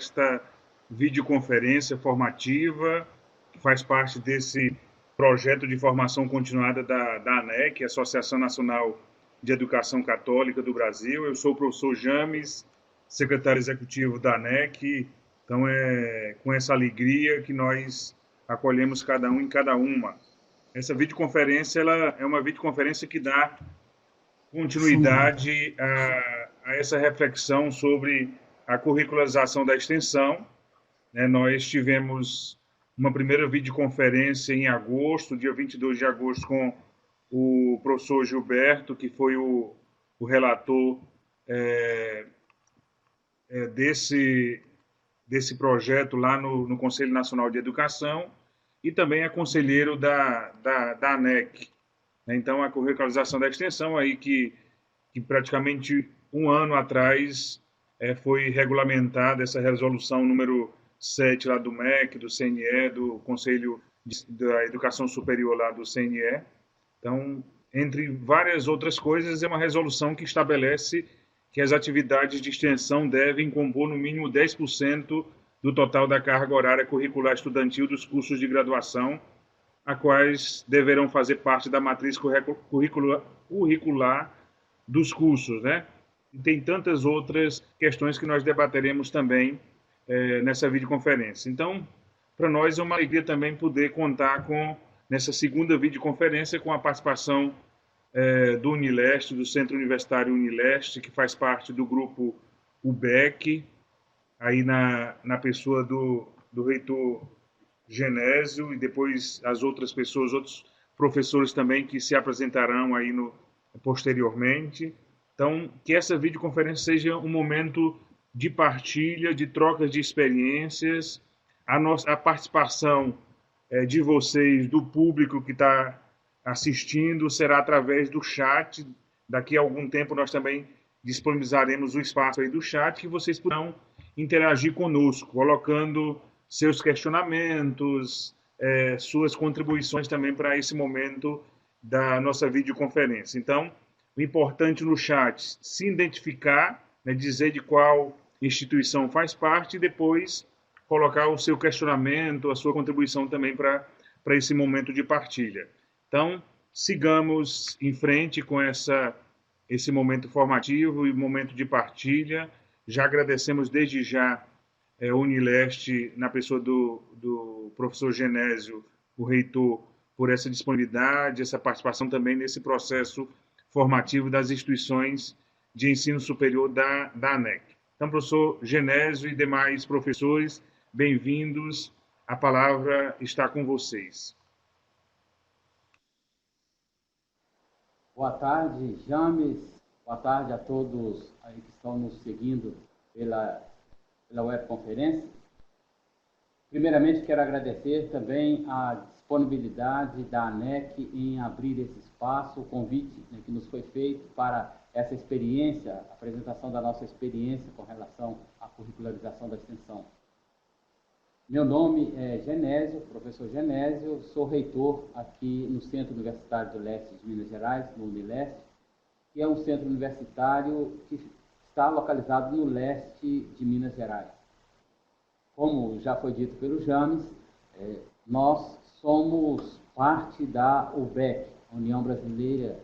esta videoconferência formativa, que faz parte desse projeto de formação continuada da ANEC, Associação Nacional de Educação Católica do Brasil. Eu sou o professor James, secretário executivo da ANEC. Então, é com essa alegria que nós acolhemos cada um em cada uma. Essa videoconferência ela é uma videoconferência que dá Sim, continuidade a essa reflexão sobre a curricularização da extensão, né? Nós tivemos uma primeira videoconferência em agosto, dia 22 de agosto, com o professor Gilberto, que foi o relator desse projeto lá no Conselho Nacional de Educação, e também é conselheiro da ANEC. Então, a curricularização da extensão, aí que praticamente um ano atrás foi regulamentada essa resolução número 7 lá do MEC, do CNE, do Conselho da Educação Superior lá do CNE. Então, entre várias outras coisas, é uma resolução que estabelece que as atividades de extensão devem compor no mínimo 10% do total da carga horária curricular estudantil dos cursos de graduação, a quais deverão fazer parte da matriz curricular dos cursos, né? E tem tantas outras questões que nós debateremos também nessa videoconferência. Então, para nós é uma alegria também poder contar com, nessa segunda videoconferência, com a participação do Unileste, do Centro Universitário Unileste, que faz parte do grupo UBEC, aí na pessoa do reitor Genésio, e depois as outras pessoas, outros professores também que se apresentarão aí posteriormente. Então, que essa videoconferência seja um momento de partilha, de trocas de experiências, a participação de vocês, do público que está assistindo, será através do chat. Daqui a algum tempo nós também disponibilizaremos o espaço aí do chat, que vocês poderão interagir conosco, colocando seus questionamentos, suas contribuições também para esse momento da nossa videoconferência. Então, o importante no chat, se identificar, né, dizer de qual instituição faz parte e depois colocar o seu questionamento, a sua contribuição também para esse momento de partilha. Então, sigamos em frente com esse momento formativo e momento de partilha. Já agradecemos desde já Unileste, na pessoa do professor Genésio, o reitor, por essa disponibilidade, essa participação também nesse processo formativo das instituições de ensino superior da ANEC. Então, professor Genésio e demais professores, bem-vindos. A palavra está com vocês. boa tarde, James. Boa tarde a todos aí que estão nos seguindo pela webconferência. Primeiramente, quero agradecer também a disponibilidade da ANEC em abrir esse espaço, o convite, né, que nos foi feito para essa experiência, a apresentação da nossa experiência com relação à curricularização da extensão. Meu nome é Genésio, professor Genésio, sou reitor aqui no Centro Universitário do Leste de Minas Gerais, no Unileste, que é um centro universitário que está localizado no leste de Minas Gerais. Como já foi dito pelo James, nós somos parte da UBEC, União Brasileira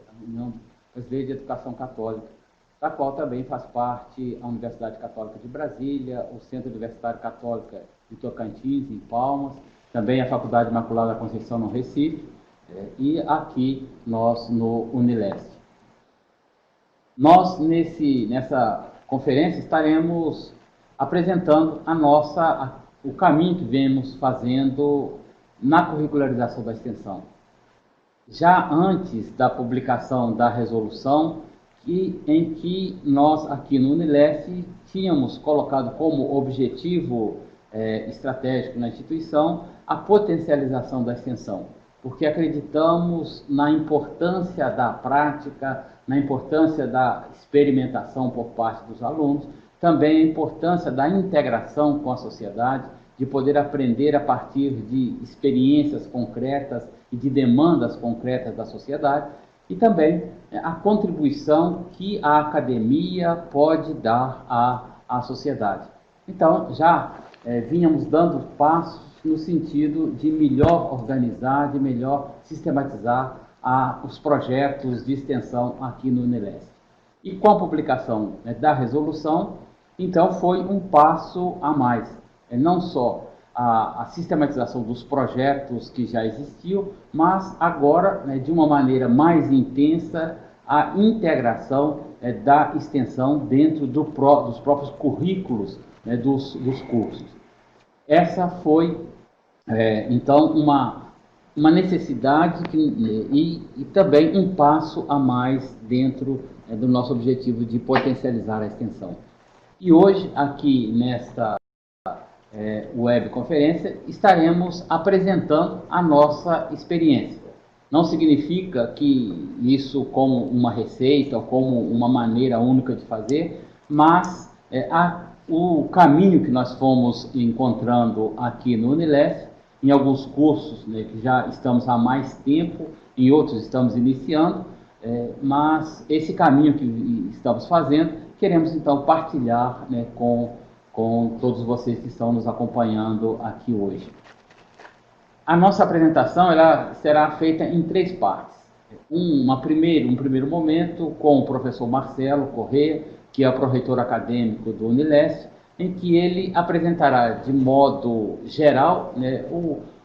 de Educação Católica, da qual também faz parte a Universidade Católica de Brasília, o Centro Universitário Católico de Tocantins, em Palmas, também a Faculdade Imaculada da Conceição, no Recife, e aqui nós no Unileste. Nós, nessa conferência, estaremos apresentando o caminho que vemos fazendo na curricularização da extensão. Já antes da publicação da resolução, em que nós aqui no Unileste tínhamos colocado como objetivo estratégico na instituição a potencialização da extensão, porque acreditamos na importância da prática, na importância da experimentação por parte dos alunos, também a importância da integração com a sociedade, de poder aprender a partir de experiências concretas e de demandas concretas da sociedade, e também a contribuição que a academia pode dar à sociedade. Então, já vínhamos dando passos no sentido de melhor organizar, de melhor sistematizar os projetos de extensão aqui no Unileste. E com a publicação da resolução, então foi um passo a mais. Não só a sistematização dos projetos que já existiam, mas agora, de uma maneira mais intensa, a integração da extensão dentro dos próprios currículos dos cursos. Essa foi, então, uma necessidade e também um passo a mais dentro do nosso objetivo de potencializar a extensão. E hoje, aqui nesta webconferência, estaremos apresentando a nossa experiência. Não significa que isso como uma receita ou como uma maneira única de fazer, mas o caminho que nós fomos encontrando aqui no Unileste, em alguns cursos que já estamos há mais tempo, em outros estamos iniciando, mas esse caminho que estamos fazendo, queremos então partilhar com todos vocês que estão nos acompanhando aqui hoje. A nossa apresentação ela será feita em 3 partes. Um primeiro momento com o professor Marcelo Corrêa, que é o pró-reitor acadêmico do Unileste, em que ele apresentará de modo geral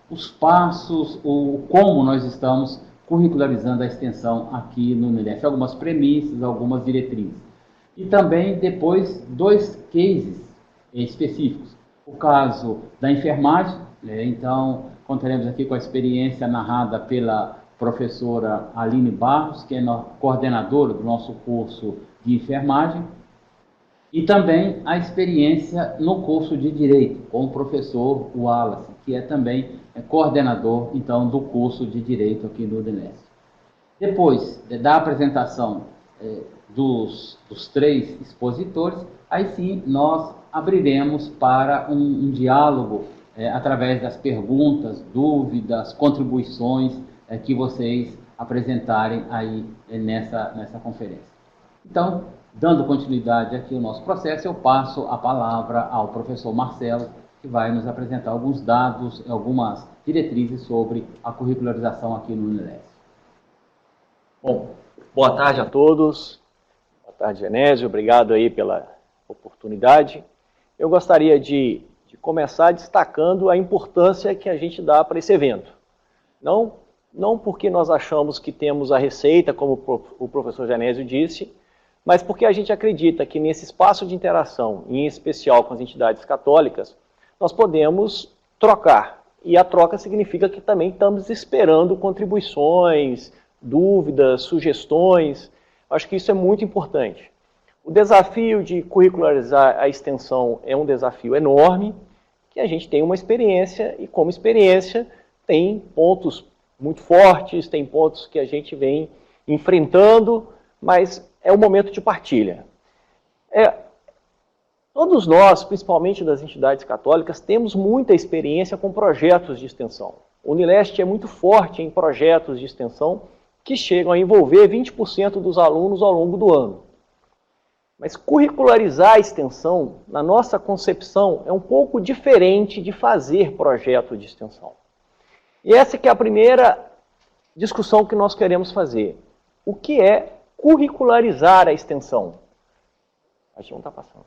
os passos, como nós estamos curricularizando a extensão aqui no Unileste, algumas premissas, algumas diretrizes. E também depois 2 cases específicos. O caso da enfermagem, então contaremos aqui com a experiência narrada pela professora Aline Barros, que é coordenadora do nosso curso de enfermagem, e também a experiência no curso de Direito, com o professor Wallace, que é também coordenador, então, do curso de Direito aqui no Unileste. Depois da apresentação dos 3 expositores, aí sim nós abriremos para um diálogo através das perguntas, dúvidas, contribuições que vocês apresentarem aí nessa conferência. Então, dando continuidade aqui ao nosso processo, eu passo a palavra ao professor Marcelo, que vai nos apresentar alguns dados, algumas diretrizes sobre a curricularização aqui no Unileste. Bom, boa tarde a todos. Boa tarde, Genésio. Obrigado aí pela oportunidade. Eu gostaria de começar destacando a importância que a gente dá para esse evento. Não porque nós achamos que temos a receita, como o professor Genésio disse, mas porque a gente acredita que nesse espaço de interação, em especial com as entidades católicas, nós podemos trocar. E a troca significa que também estamos esperando contribuições, dúvidas, sugestões. Acho que isso é muito importante. O desafio de curricularizar a extensão é um desafio enorme, que a gente tem uma experiência, e como experiência tem pontos muito fortes, tem pontos que a gente vem enfrentando, mas é um momento de partilha. Todos nós, principalmente das entidades católicas, temos muita experiência com projetos de extensão. O Unileste é muito forte em projetos de extensão que chegam a envolver 20% dos alunos ao longo do ano. Mas curricularizar a extensão, na nossa concepção, é um pouco diferente de fazer projeto de extensão. E essa que é a primeira discussão que nós queremos fazer. O que é curricularizar a extensão? Acho que não está passando.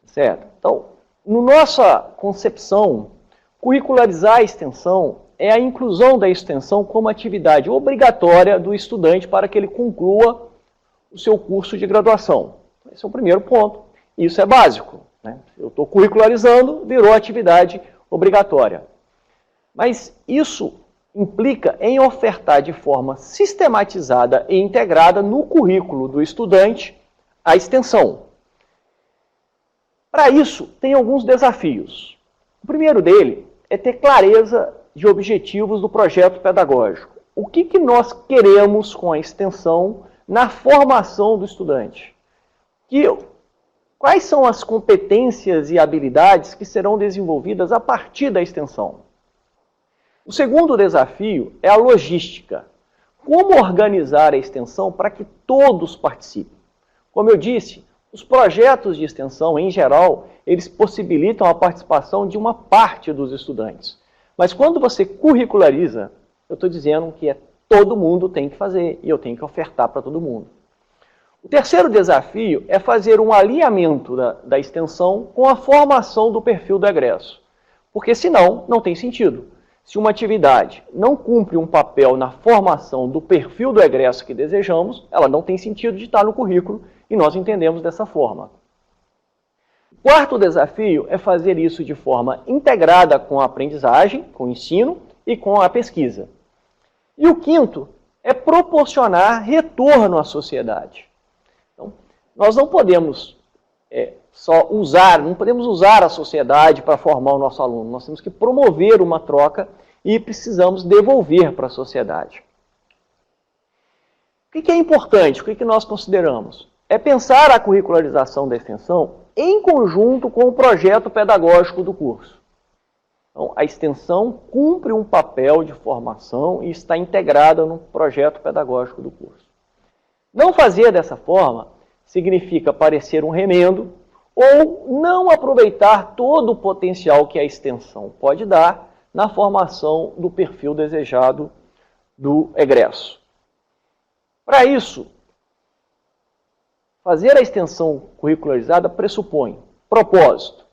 Certo? Então, na nossa concepção, curricularizar a extensão é a inclusão da extensão como atividade obrigatória do estudante para que ele conclua o seu curso de graduação. Esse é o primeiro ponto. Isso é básico, né? Eu estou curricularizando, virou atividade obrigatória. Mas isso implica em ofertar de forma sistematizada e integrada no currículo do estudante a extensão. Para isso, tem alguns desafios. O primeiro dele é ter clareza de objetivos do projeto pedagógico. O que nós queremos com a extensão na formação do estudante? Quais são as competências e habilidades que serão desenvolvidas a partir da extensão? O segundo desafio é a logística. Como organizar a extensão para que todos participem? Como eu disse, Os projetos de extensão, em geral, eles possibilitam a participação de uma parte dos estudantes. Mas quando você curriculariza, eu estou dizendo que todo mundo tem que fazer e eu tenho que ofertar para todo mundo. O terceiro desafio é fazer um alinhamento da extensão com a formação do perfil do egresso. Porque senão, não tem sentido. Se uma atividade não cumpre um papel na formação do perfil do egresso que desejamos, ela não tem sentido de estar no currículo e nós entendemos dessa forma. O quarto desafio é fazer isso de forma integrada com a aprendizagem, com o ensino e com a pesquisa. E o quinto é proporcionar retorno à sociedade. Então, nós não podemos não podemos usar a sociedade para formar o nosso aluno. Nós temos que promover uma troca e precisamos devolver para a sociedade. O que é importante? O que nós consideramos? É pensar a curricularização da extensão em conjunto com o projeto pedagógico do curso. Então, a extensão cumpre um papel de formação e está integrada no projeto pedagógico do curso. Não fazer dessa forma significa parecer um remendo ou não aproveitar todo o potencial que a extensão pode dar na formação do perfil desejado do egresso. Para isso, fazer a extensão curricularizada pressupõe propósito.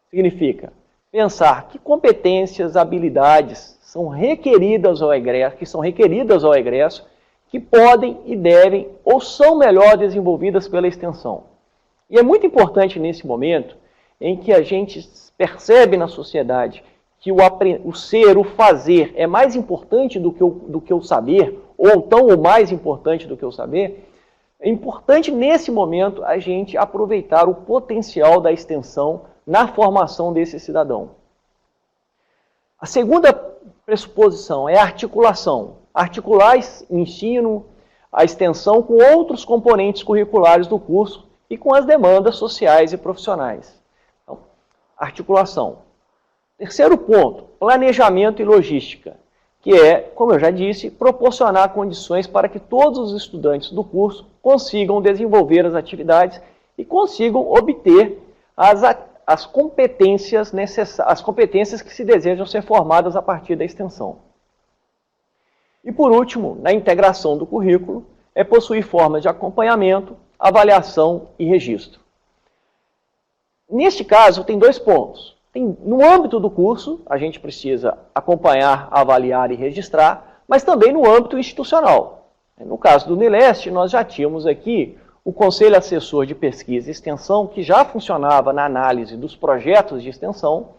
Significa pensar que competências, habilidades são requeridas ao egresso, que podem e devem ou são melhor desenvolvidas pela extensão. E é muito importante nesse momento em que a gente percebe na sociedade que o ser, o fazer é mais importante do que o saber, ou tão ou mais importante do que o saber. É importante nesse momento a gente aproveitar o potencial da extensão na formação desse cidadão. A segunda pressuposição é a articulação. Articular o ensino, a extensão com outros componentes curriculares do curso e com as demandas sociais e profissionais. Então, articulação. Terceiro ponto, planejamento e logística, que é, como eu já disse, proporcionar condições para que todos os estudantes do curso consigam desenvolver as atividades e consigam obter as competências que se desejam ser formadas a partir da extensão. E por último, na integração do currículo, é possuir formas de acompanhamento, avaliação e registro. Neste caso, tem dois pontos. No âmbito do curso, a gente precisa acompanhar, avaliar e registrar, mas também no âmbito institucional. No caso do Unileste, nós já tínhamos aqui o Conselho Assessor de Pesquisa e Extensão, que já funcionava na análise dos projetos de extensão.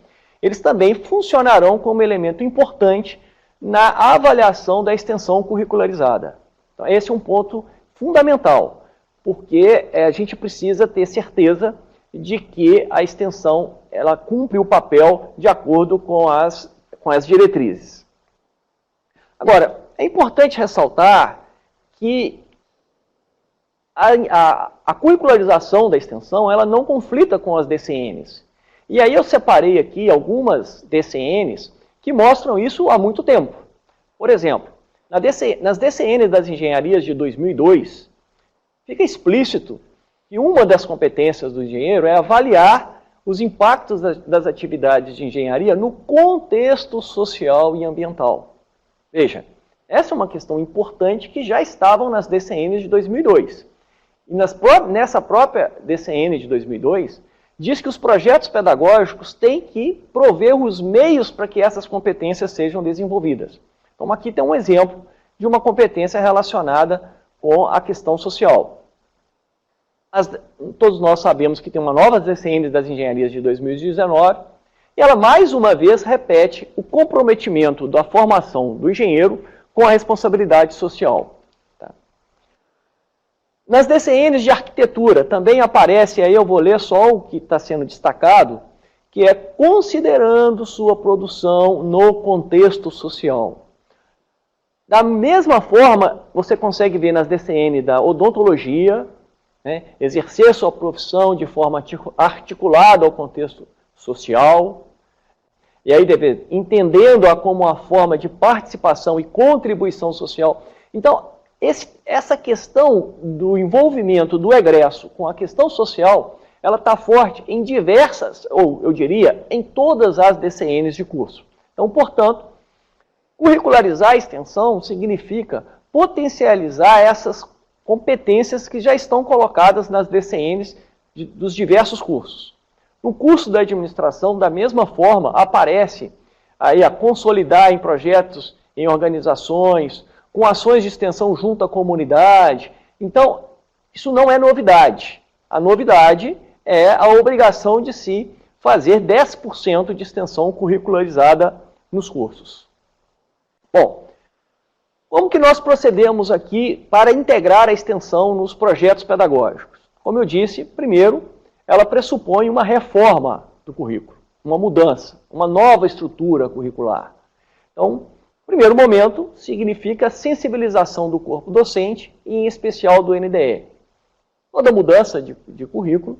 Eles também funcionarão como elemento importante na avaliação da extensão curricularizada. Então, esse é um ponto fundamental, porque a gente precisa ter certeza de que a extensão ela cumpre o papel de acordo com as diretrizes. Agora, é importante ressaltar que a curricularização da extensão ela não conflita com as DCNs. E aí eu separei aqui algumas DCNs que mostram isso há muito tempo. Por exemplo, nas DCNs das engenharias de 2002, fica explícito que uma das competências do engenheiro é avaliar os impactos das atividades de engenharia no contexto social e ambiental. Veja, essa é uma questão importante que já estavam nas DCNs de 2002. E nessa própria DCN de 2002, diz que os projetos pedagógicos têm que prover os meios para que essas competências sejam desenvolvidas. Então, aqui tem um exemplo de uma competência relacionada com a questão social. Todos nós sabemos que tem uma nova DCN das engenharias de 2019, e ela mais uma vez repete o comprometimento da formação do engenheiro com a responsabilidade social. Tá? Nas DCNs de arquitetura também aparece, aí eu vou ler só o que está sendo destacado, que é considerando sua produção no contexto social. Da mesma forma, você consegue ver nas DCN da odontologia, exercer sua profissão de forma articulada ao contexto social, e aí entendendo-a como uma forma de participação e contribuição social. Então, essa questão do envolvimento do egresso com a questão social, ela está forte em diversas, ou eu diria, em todas as DCNs de curso. Então, portanto, curricularizar a extensão significa potencializar essas competências que já estão colocadas nas DCNs dos diversos cursos. No curso da administração, da mesma forma, aparece aí a consolidar em projetos, em organizações, com ações de extensão junto à comunidade. Então, isso não é novidade. A novidade é a obrigação de se fazer 10% de extensão curricularizada nos cursos. Bom, como que nós procedemos aqui para integrar a extensão nos projetos pedagógicos? Como eu disse, primeiro, ela pressupõe uma reforma do currículo, uma mudança, uma nova estrutura curricular. Então, primeiro momento, significa sensibilização do corpo docente, e em especial do NDE. Toda mudança de currículo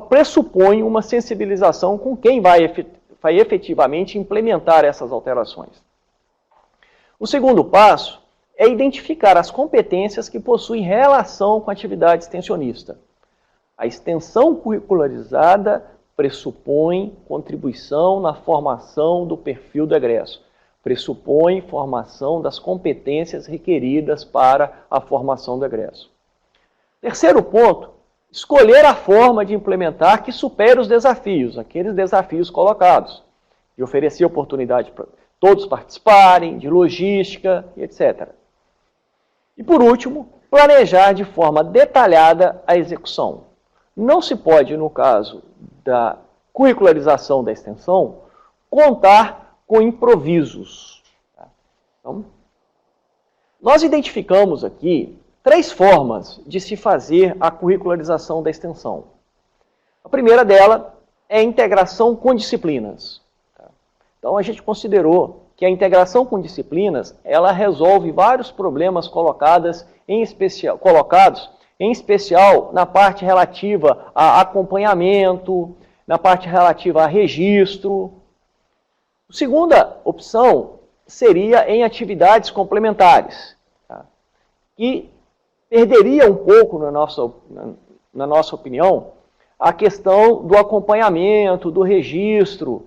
pressupõe uma sensibilização com quem vai efetivamente implementar essas alterações. O segundo passo é identificar as competências que possuem relação com a atividade extensionista. A extensão curricularizada pressupõe contribuição na formação do perfil do egresso, pressupõe formação das competências requeridas para a formação do egresso. Terceiro ponto, escolher a forma de implementar que supere os desafios, aqueles desafios colocados, de oferecer oportunidade para todos participarem, de logística, etc. E por último, planejar de forma detalhada a execução. Não se pode, no caso da curricularização da extensão, contar com improvisos. Então, nós identificamos aqui 3 formas de se fazer a curricularização da extensão. A primeira dela é a integração com disciplinas. Então, a gente considerou que a integração com disciplinas, ela resolve vários problemas colocados, em especial na parte relativa a acompanhamento, na parte relativa a registro. A segunda opção seria em atividades complementares, que perderia um pouco, na nossa opinião, a questão do acompanhamento, do registro.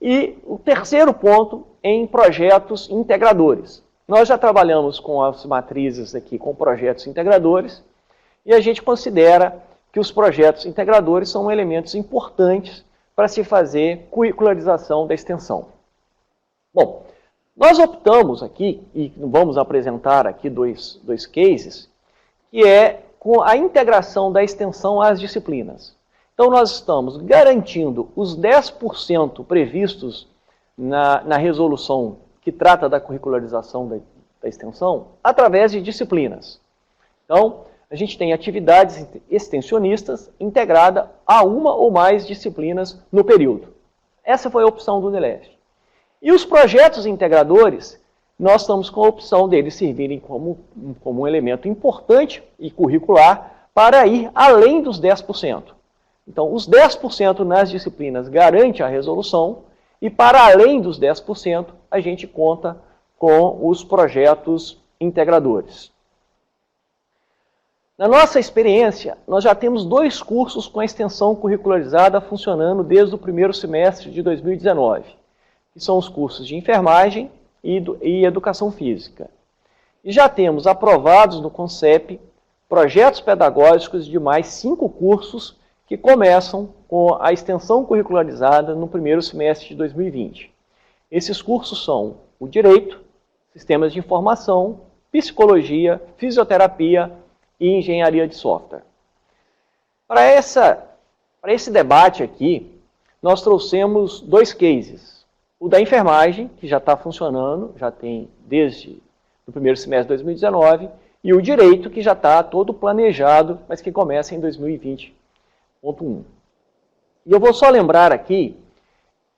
E o terceiro ponto, em projetos integradores. Nós já trabalhamos com as matrizes aqui, com projetos integradores, e a gente considera que os projetos integradores são elementos importantes para se fazer curricularização da extensão. Bom, nós optamos aqui, e vamos apresentar aqui dois cases, que é com a integração da extensão às disciplinas. Então, nós estamos garantindo os 10% previstos na resolução que trata da curricularização da extensão através de disciplinas. Então, a gente tem atividades extensionistas integrada a uma ou mais disciplinas no período. Essa foi a opção do Unileste. E os projetos integradores, nós estamos com a opção deles servirem como um elemento importante e curricular para ir além dos 10%. Então, os 10% nas disciplinas garante a resolução e, para além dos 10%, a gente conta com os projetos integradores. Na nossa experiência, nós já temos 2 cursos com a extensão curricularizada funcionando desde o primeiro semestre de 2019, que são os cursos de enfermagem e educação física. E já temos aprovados no CONCEP projetos pedagógicos de mais 5 cursos que começam com a extensão curricularizada no primeiro semestre de 2020. Esses cursos são o Direito, Sistemas de Informação, Psicologia, Fisioterapia e Engenharia de Software. Para esse debate aqui, nós trouxemos 2 cases. O da enfermagem, que já está funcionando, já tem desde o primeiro semestre de 2019, e o Direito, que já está todo planejado, mas que começa em 2020. Ponto 1. E eu vou só lembrar aqui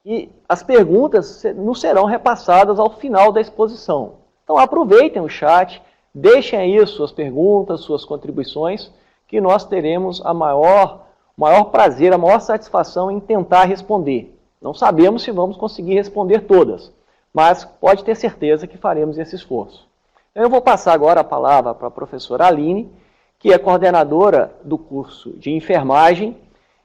que as perguntas não serão repassadas ao final da exposição. Então aproveitem o chat, deixem aí suas perguntas, suas contribuições, que nós teremos o maior prazer, a maior satisfação em tentar responder. Não sabemos se vamos conseguir responder todas, mas pode ter certeza que faremos esse esforço. Eu vou passar agora a palavra para a professora Aline, que é coordenadora do curso de enfermagem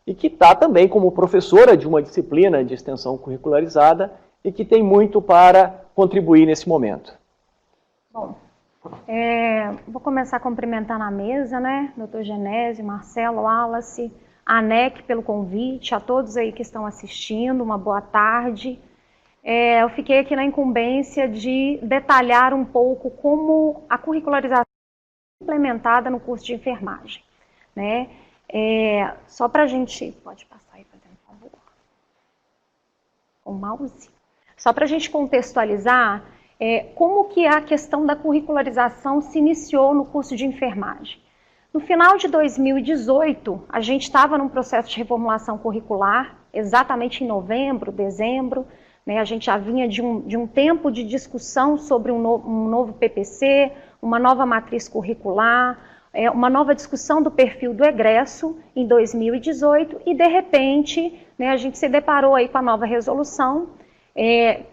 e que está também como professora de uma disciplina de extensão curricularizada e que tem muito para contribuir nesse momento. Bom, vou começar cumprimentando a mesa, né? Dr. Genésio, Marcelo, Wallace, a ANEC pelo convite, a todos aí que estão assistindo, uma boa tarde. Eu fiquei aqui na incumbência de detalhar um pouco como a curricularização é implementada no curso de enfermagem, né? Só para a gente... Pode passar aí, fazendo um favor. O mouse. Só para a gente contextualizar como que a questão da curricularização se iniciou no curso de enfermagem. No final de 2018, a gente estava num processo de reformulação curricular, exatamente em novembro, dezembro, né? A gente já vinha de um tempo de discussão sobre um novo PPC, uma nova matriz curricular, uma nova discussão do perfil do egresso em 2018 e, de repente, né, a gente se deparou aí com a nova resolução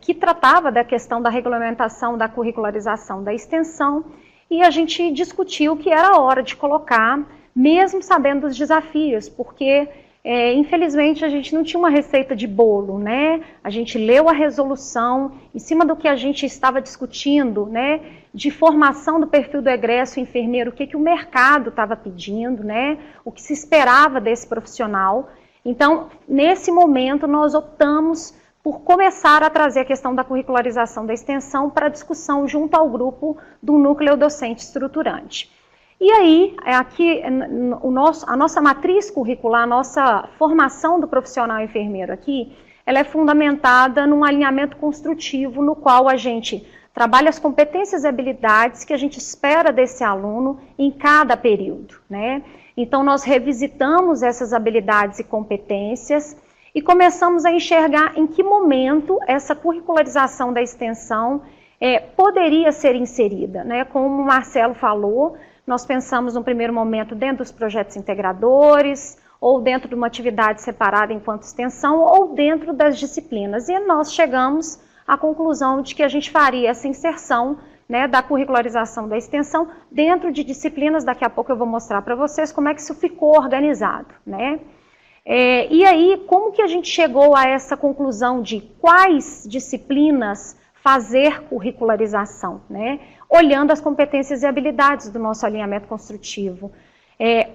que tratava da questão da regulamentação da curricularização da extensão e a gente discutiu que era hora de colocar, mesmo sabendo dos desafios, porque, infelizmente, a gente não tinha uma receita de bolo, né? A gente leu a resolução, em cima do que a gente estava discutindo, né, de formação do perfil do egresso enfermeiro, o que o mercado estava pedindo, né, o que se esperava desse profissional. Então, nesse momento, nós optamos por começar a trazer a questão da curricularização da extensão para discussão junto ao grupo do núcleo docente estruturante. E aí, aqui, a nossa matriz curricular, a nossa formação do profissional enfermeiro aqui, ela é fundamentada num alinhamento construtivo no qual a gente trabalha as competências e habilidades que a gente espera desse aluno em cada período, né? Então, nós revisitamos essas habilidades e competências e começamos a enxergar em que momento essa curricularização da extensão poderia ser inserida, né? Como o Marcelo falou, nós pensamos no primeiro momento dentro dos projetos integradores, ou dentro de uma atividade separada enquanto extensão, ou dentro das disciplinas. E nós chegamos à conclusão de que a gente faria essa inserção, né, da curricularização da extensão dentro de disciplinas. Daqui a pouco eu vou mostrar para vocês como é que isso ficou organizado, né? E aí, como que a gente chegou a essa conclusão de quais disciplinas fazer curricularização, né? Olhando as competências e habilidades do nosso alinhamento construtivo.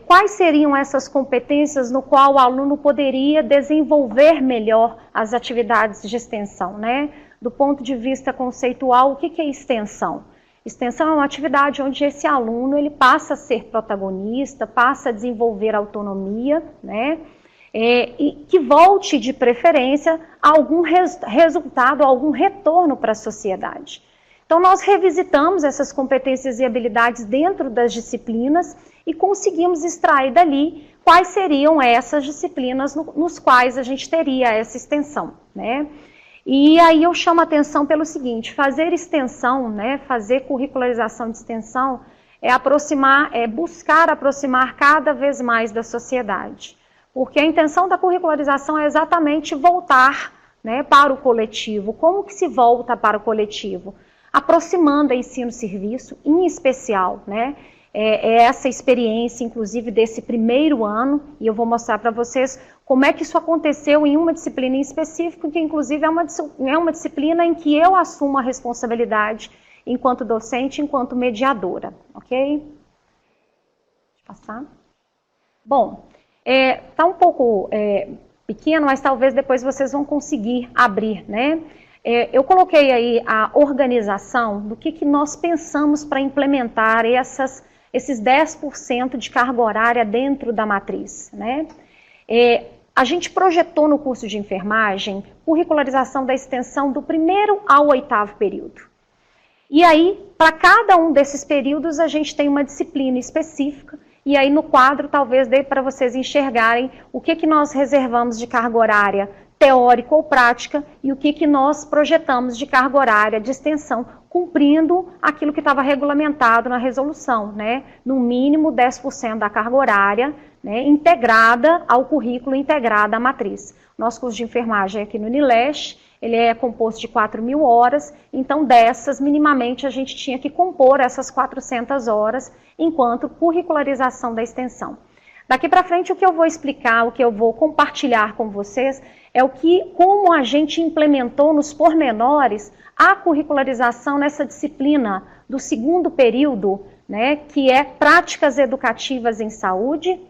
Quais seriam essas competências no qual o aluno poderia desenvolver melhor as atividades de extensão, né? Do ponto de vista conceitual, o que é extensão? Extensão é uma atividade onde esse aluno ele passa a ser protagonista, passa a desenvolver autonomia, né? E que volte de preferência a algum resultado, a algum retorno para a sociedade. Então, nós revisitamos essas competências e habilidades dentro das disciplinas e conseguimos extrair dali quais seriam essas disciplinas nos quais a gente teria essa extensão, né? E aí eu chamo a atenção pelo seguinte: fazer extensão, né, fazer curricularização de extensão é buscar aproximar cada vez mais da sociedade. Porque a intenção da curricularização é exatamente voltar, né, para o coletivo. Como que se volta para o coletivo? Aproximando a ensino-serviço, em especial, né? Essa experiência, inclusive, desse primeiro ano, e eu vou mostrar para vocês como é que isso aconteceu em uma disciplina em específico, que inclusive é uma disciplina em que eu assumo a responsabilidade enquanto docente, enquanto mediadora, ok? Deixa eu passar. Bom, tá um pouco pequeno, mas talvez depois vocês vão conseguir abrir, né? Eu coloquei aí a organização do que nós pensamos para implementar esses 10% de carga horária dentro da matriz, né? A gente projetou no curso de enfermagem curricularização da extensão do 1º ao 8º período. E aí, para cada um desses períodos, a gente tem uma disciplina específica. E aí no quadro talvez dê para vocês enxergarem o que nós reservamos de carga horária teórica ou prática e o que nós projetamos de carga horária de extensão, cumprindo aquilo que estava regulamentado na resolução, né? No mínimo 10% da carga horária, né, integrada ao currículo, integrada à matriz. Nosso curso de enfermagem aqui no Unileste, ele é composto de 4.000 horas, então dessas, minimamente, a gente tinha que compor essas 400 horas enquanto curricularização da extensão. Daqui para frente, o que eu vou explicar, o que eu vou compartilhar com vocês, é como a gente implementou nos pormenores a curricularização nessa disciplina do segundo período, né, que é Práticas Educativas em Saúde.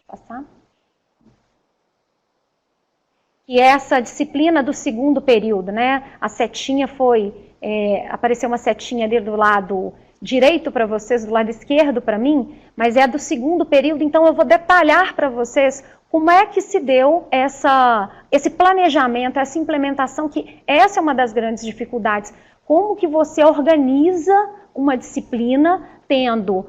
Passar. Que é essa disciplina do segundo período, né? A setinha apareceu uma setinha ali do lado direito para vocês, do lado esquerdo para mim, mas é a do segundo período, então eu vou detalhar para vocês como é que se deu esse planejamento, essa implementação, que essa é uma das grandes dificuldades. Como que você organiza uma disciplina tendo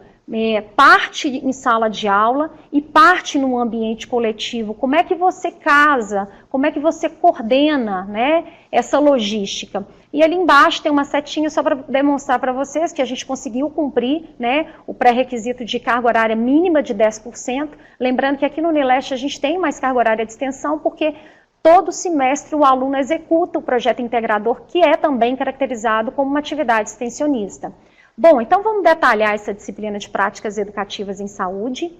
parte em sala de aula e parte num ambiente coletivo? Como é que você casa, como é que você coordena, né, essa logística? E ali embaixo tem uma setinha só para demonstrar para vocês que a gente conseguiu cumprir, né, o pré-requisito de carga horária mínima de 10%. Lembrando que aqui no Unileste a gente tem mais carga horária de extensão, porque todo semestre o aluno executa o projeto integrador, que é também caracterizado como uma atividade extensionista. Bom, então vamos detalhar essa disciplina de práticas educativas em saúde.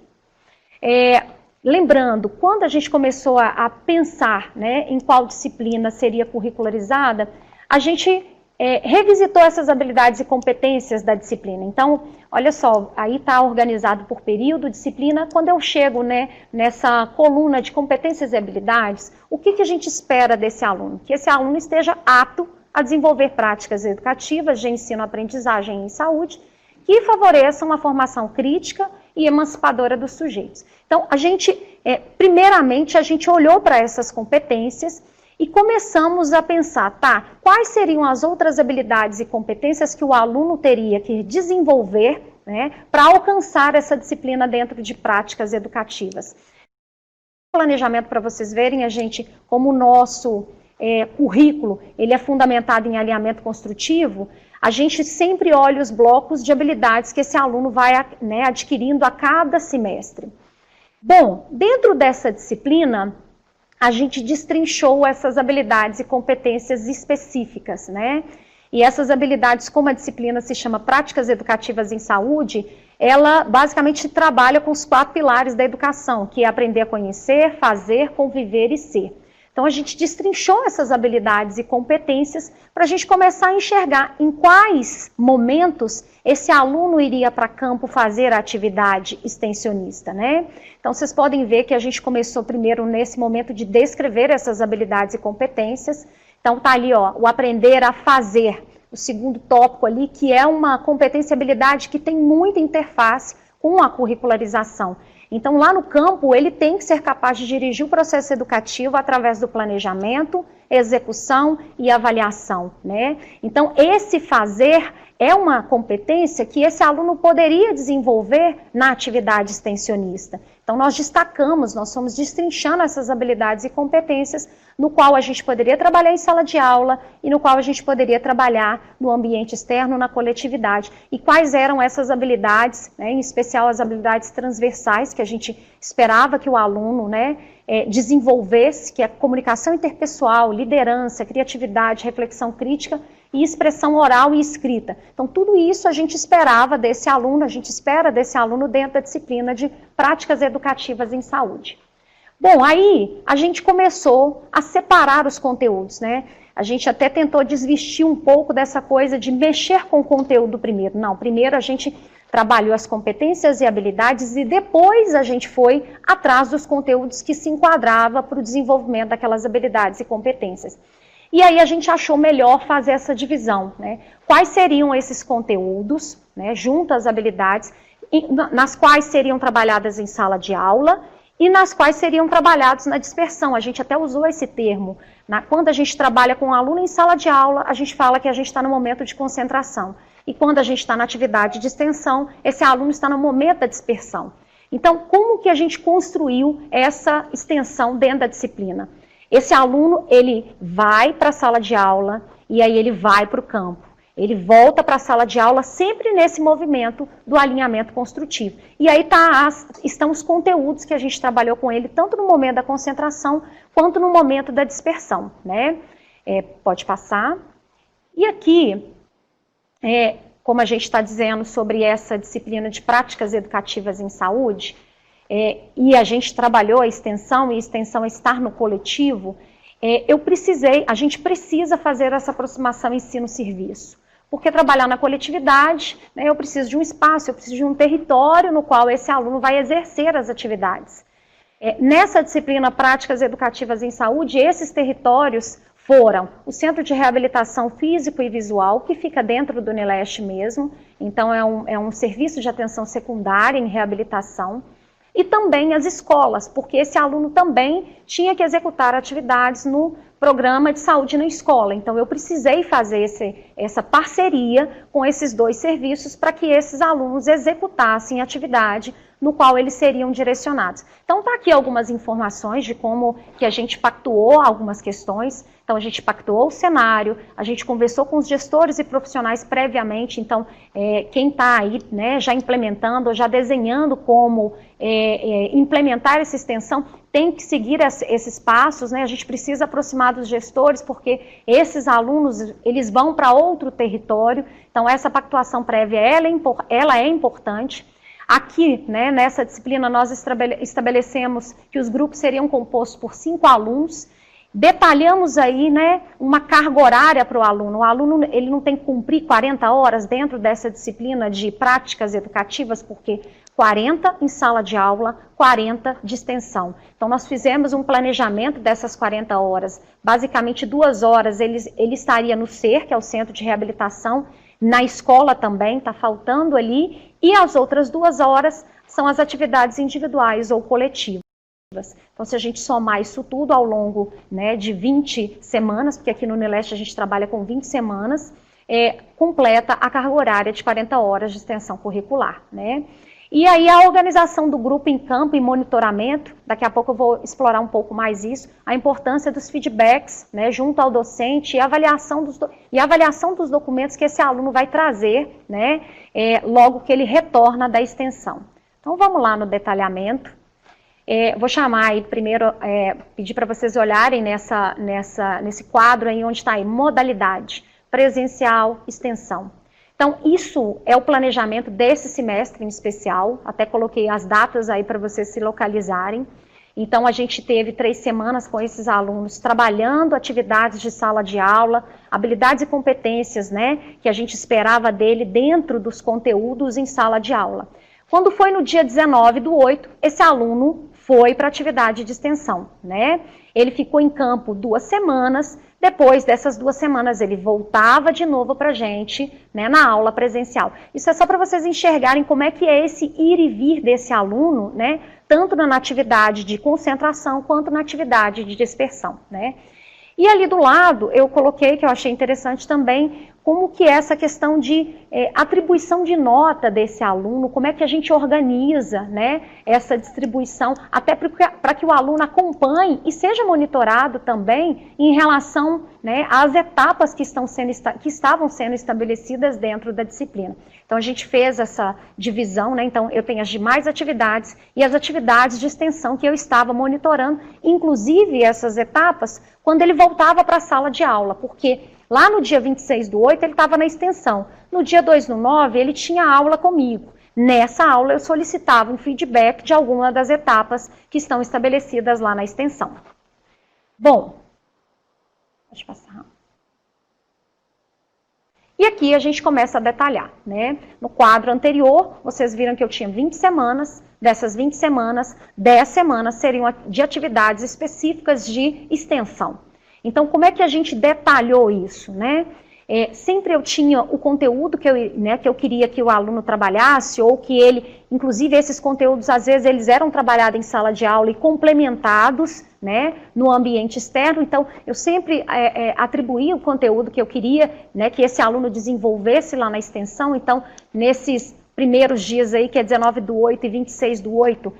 Lembrando, quando a gente começou a pensar, né, em qual disciplina seria curricularizada, a gente revisitou essas habilidades e competências da disciplina. Então, olha só, aí está organizado por período, disciplina. Quando eu chego, né, nessa coluna de competências e habilidades, o que a gente espera desse aluno? Que esse aluno esteja apto a desenvolver práticas educativas de ensino-aprendizagem em saúde que favoreçam a formação crítica e emancipadora dos sujeitos. Então, primeiramente, a gente olhou para essas competências e começamos a pensar, quais seriam as outras habilidades e competências que o aluno teria que desenvolver, né, para alcançar essa disciplina dentro de práticas educativas. Planejamento, para vocês verem, como o nosso currículo, ele é fundamentado em alinhamento construtivo, a gente sempre olha os blocos de habilidades que esse aluno vai, né, adquirindo a cada semestre. Bom, dentro dessa disciplina, a gente destrinchou essas habilidades e competências específicas, né? E essas habilidades, como a disciplina se chama Práticas Educativas em Saúde, ela basicamente trabalha com os 4 pilares da educação, que é aprender a conhecer, fazer, conviver e ser. Então, a gente destrinchou essas habilidades e competências para a gente começar a enxergar em quais momentos esse aluno iria para campo fazer a atividade extensionista, né? Então, vocês podem ver que a gente começou primeiro nesse momento de descrever essas habilidades e competências. Então, tá ali, ó, o aprender a fazer, o segundo tópico ali, que é uma competência e habilidade que tem muita interface com a curricularização. Então, lá no campo, ele tem que ser capaz de dirigir o processo educativo através do planejamento, execução e avaliação, né? Então, esse fazer é uma competência que esse aluno poderia desenvolver na atividade extensionista. Então, nós destacamos, nós fomos destrinchando essas habilidades e competências no qual a gente poderia trabalhar em sala de aula e no qual a gente poderia trabalhar no ambiente externo, na coletividade. E quais eram essas habilidades, né, em especial as habilidades transversais que a gente esperava que o aluno, né, desenvolvesse, que é comunicação interpessoal, liderança, criatividade, reflexão crítica e expressão oral e escrita. Então, tudo isso a gente esperava desse aluno, a gente espera desse aluno dentro da disciplina de práticas educativas em saúde. Bom, aí a gente começou a separar os conteúdos, né? A gente até tentou desvestir um pouco dessa coisa de mexer com o conteúdo primeiro. Não, primeiro a gente trabalhou as competências e habilidades e depois a gente foi atrás dos conteúdos que se enquadrava para o desenvolvimento daquelas habilidades e competências. E aí a gente achou melhor fazer essa divisão, né? Quais seriam esses conteúdos, né, junto às habilidades, nas quais seriam trabalhadas em sala de aula e nas quais seriam trabalhados na dispersão. A gente até usou esse termo. Quando a gente trabalha com um aluno em sala de aula, a gente fala que a gente está no momento de concentração. E quando a gente está na atividade de extensão, esse aluno está no momento da dispersão. Então, como que a gente construiu essa extensão dentro da disciplina? Esse aluno, ele vai para a sala de aula e aí ele vai para o campo. Ele volta para a sala de aula sempre nesse movimento do alinhamento construtivo. E aí estão os conteúdos que a gente trabalhou com ele, tanto no momento da concentração, quanto no momento da dispersão, né? Pode passar. E aqui, como a gente está dizendo sobre essa disciplina de práticas educativas em saúde, e a gente trabalhou a extensão, e a extensão estar no coletivo, a gente precisa fazer essa aproximação ensino-serviço. Porque trabalhar na coletividade, né, eu preciso de um espaço, eu preciso de um território no qual esse aluno vai exercer as atividades. Nessa disciplina Práticas Educativas em Saúde, esses territórios foram o Centro de Reabilitação Físico e Visual, que fica dentro do Unileste mesmo, então é um serviço de atenção secundária em reabilitação, e também as escolas, porque esse aluno também tinha que executar atividades no programa de saúde na escola. Então, eu precisei fazer essa parceria com esses dois serviços para que esses alunos executassem atividade no qual eles seriam direcionados. Então, está aqui algumas informações de como que a gente pactuou algumas questões. Então, a gente pactuou o cenário, a gente conversou com os gestores e profissionais previamente. Então, quem está aí, né, já implementando, ou já desenhando como implementar essa extensão, tem que seguir esses passos, né? A gente precisa aproximar dos gestores, porque esses alunos, eles vão para outro território. Então, essa pactuação prévia, ela é importante. Aqui, né, nessa disciplina, nós estabelecemos que os grupos seriam compostos por 5 alunos, detalhamos aí, né, uma carga horária para o aluno. O aluno, ele não tem que cumprir 40 horas dentro dessa disciplina de práticas educativas, porque 40 em sala de aula, 40 de extensão. Então, nós fizemos um planejamento dessas 40 horas. Basicamente, 2 horas ele estaria no CER, que é o Centro de Reabilitação, na escola também, está faltando ali, e as outras 2 horas são as atividades individuais ou coletivas. Então, se a gente somar isso tudo ao longo, né, de 20 semanas, porque aqui no Unileste a gente trabalha com 20 semanas, completa a carga horária de 40 horas de extensão curricular, né? E aí a organização do grupo em campo e monitoramento, daqui a pouco eu vou explorar um pouco mais isso, a importância dos feedbacks, né, junto ao docente e a avaliação dos documentos que esse aluno vai trazer, né, logo que ele retorna da extensão. Então vamos lá no detalhamento. Vou chamar aí primeiro, pedir para vocês olharem nesse quadro aí onde está aí, modalidade, presencial, extensão. Então, isso é o planejamento desse semestre em especial, até coloquei as datas aí para vocês se localizarem. Então, a gente teve 3 semanas com esses alunos trabalhando atividades de sala de aula, habilidades e competências, né, que a gente esperava dele dentro dos conteúdos em sala de aula. Quando foi no dia 19/8, esse aluno foi para a atividade de extensão, né? Ele ficou em campo 2 semanas, depois dessas 2 semanas ele voltava de novo para a gente, né, na aula presencial. Isso é só para vocês enxergarem como é que é esse ir e vir desse aluno, né, tanto na atividade de concentração quanto na atividade de dispersão, né? E ali do lado eu coloquei, que eu achei interessante também, como que é essa questão de atribuição de nota desse aluno, como é que a gente organiza, né, essa distribuição, até para que o aluno acompanhe e seja monitorado também em relação, né, às etapas que estavam sendo estabelecidas dentro da disciplina. Então a gente fez essa divisão, né, então eu tenho as demais atividades e as atividades de extensão que eu estava monitorando, inclusive essas etapas, quando ele voltava para a sala de aula, porque lá no dia 26/8 ele estava na extensão, no dia 2/9 ele tinha aula comigo. Nessa aula eu solicitava um feedback de alguma das etapas que estão estabelecidas lá na extensão. Bom, deixa eu passar. E aqui a gente começa a detalhar, né? No quadro anterior, vocês viram que eu tinha 20 semanas, dessas 20 semanas, 10 semanas seriam de atividades específicas de extensão. Então, como é que a gente detalhou isso, né? Sempre eu tinha o conteúdo que eu queria que o aluno trabalhasse, ou que ele, inclusive esses conteúdos, às vezes, eles eram trabalhados em sala de aula e complementados, né, no ambiente externo. Então, eu sempre atribuía o conteúdo que eu queria, né, que esse aluno desenvolvesse lá na extensão. Então, nesses primeiros dias aí, que é 19/8 e 26/8,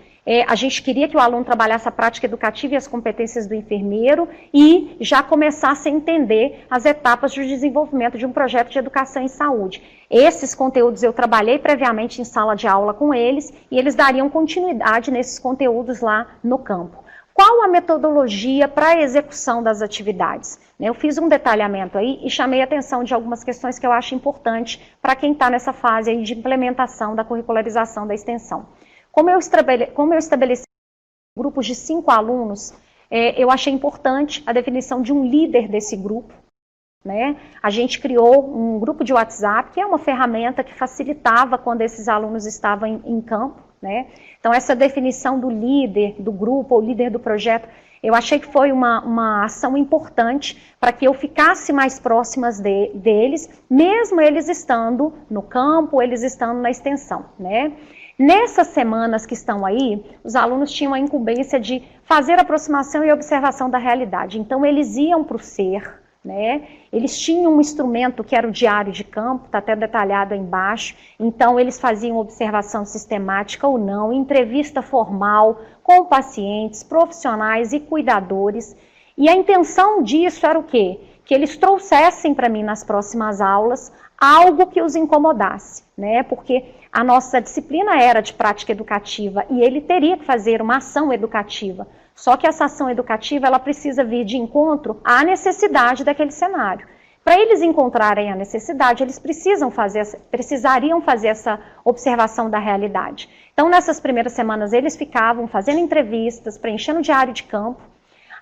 A gente queria que o aluno trabalhasse a prática educativa e as competências do enfermeiro e já começasse a entender as etapas de desenvolvimento de um projeto de educação em saúde. Esses conteúdos eu trabalhei previamente em sala de aula com eles e eles dariam continuidade nesses conteúdos lá no campo. Qual a metodologia para a execução das atividades? Eu fiz um detalhamento aí e chamei a atenção de algumas questões que eu acho importante para quem está nessa fase aí de implementação da curricularização da extensão. Como eu estabeleci grupos de 5 alunos, eu achei importante a definição de um líder desse grupo. Né? A gente criou um grupo de WhatsApp, que é uma ferramenta que facilitava quando esses alunos estavam em campo. Né? Então, essa definição do líder do grupo, ou líder do projeto, eu achei que foi uma ação importante para que eu ficasse mais próximas deles, mesmo eles estando no campo, eles estando na extensão. Né? Nessas semanas que estão aí, os alunos tinham a incumbência de fazer aproximação e observação da realidade. Então, eles iam para o ser, né? Eles tinham um instrumento que era o diário de campo, está até detalhado aí embaixo. Então, eles faziam observação sistemática ou não, entrevista formal com pacientes, profissionais e cuidadores. E a intenção disso era o quê? Que eles trouxessem para mim nas próximas aulas algo que os incomodasse, né? Porque a nossa disciplina era de prática educativa e ele teria que fazer uma ação educativa. Só que essa ação educativa ela precisa vir de encontro à necessidade daquele cenário. Para eles encontrarem a necessidade, eles precisariam fazer essa observação da realidade. Então, nessas primeiras semanas, eles ficavam fazendo entrevistas, preenchendo o diário de campo.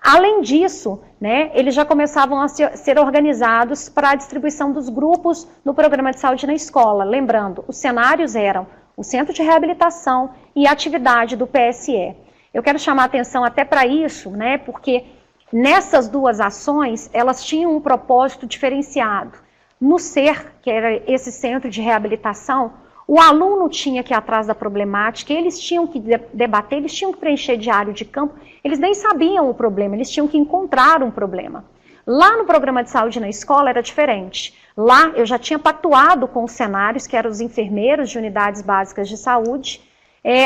Além disso, né, eles já começavam a ser organizados para a distribuição dos grupos no programa de saúde na escola. Lembrando, os cenários eram o centro de reabilitação e a atividade do PSE. Eu quero chamar a atenção até para isso, né, porque nessas duas ações, elas tinham um propósito diferenciado. No SER, que era esse centro de reabilitação, o aluno tinha que ir atrás da problemática, eles tinham que debater, eles tinham que preencher diário de campo, eles nem sabiam o problema, eles tinham que encontrar um problema. Lá no programa de saúde na escola era diferente. Lá eu já tinha pactuado com os cenários, que eram os enfermeiros de unidades básicas de saúde,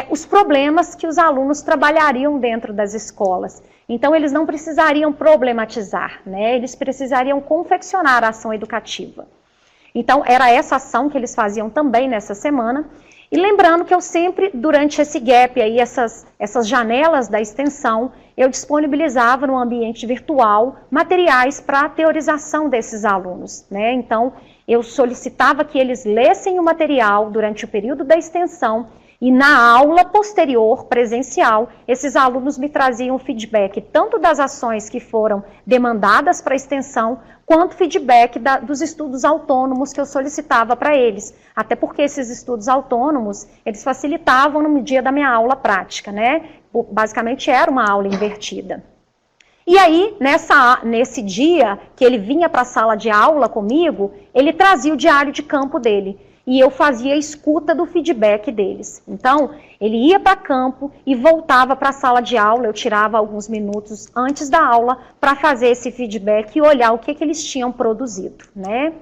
os problemas que os alunos trabalhariam dentro das escolas. Então, eles não precisariam problematizar, né? Eles precisariam confeccionar a ação educativa. Então, era essa ação que eles faziam também nessa semana. E lembrando que eu sempre, durante esse gap aí, essas janelas da extensão, eu disponibilizava no ambiente virtual materiais para a teorização desses alunos, né? Então, eu solicitava que eles lessem o material durante o período da extensão e na aula posterior, presencial, esses alunos me traziam feedback tanto das ações que foram demandadas para a extensão, quanto feedback dos estudos autônomos que eu solicitava para eles. Até porque esses estudos autônomos, eles facilitavam no dia da minha aula prática, né? Basicamente era uma aula invertida. E aí, nesse dia que ele vinha para a sala de aula comigo, ele trazia o diário de campo dele. E eu fazia a escuta do feedback deles. Então, ele ia para campo e voltava para a sala de aula, eu tirava alguns minutos antes da aula para fazer esse feedback e olhar o que eles tinham produzido, né?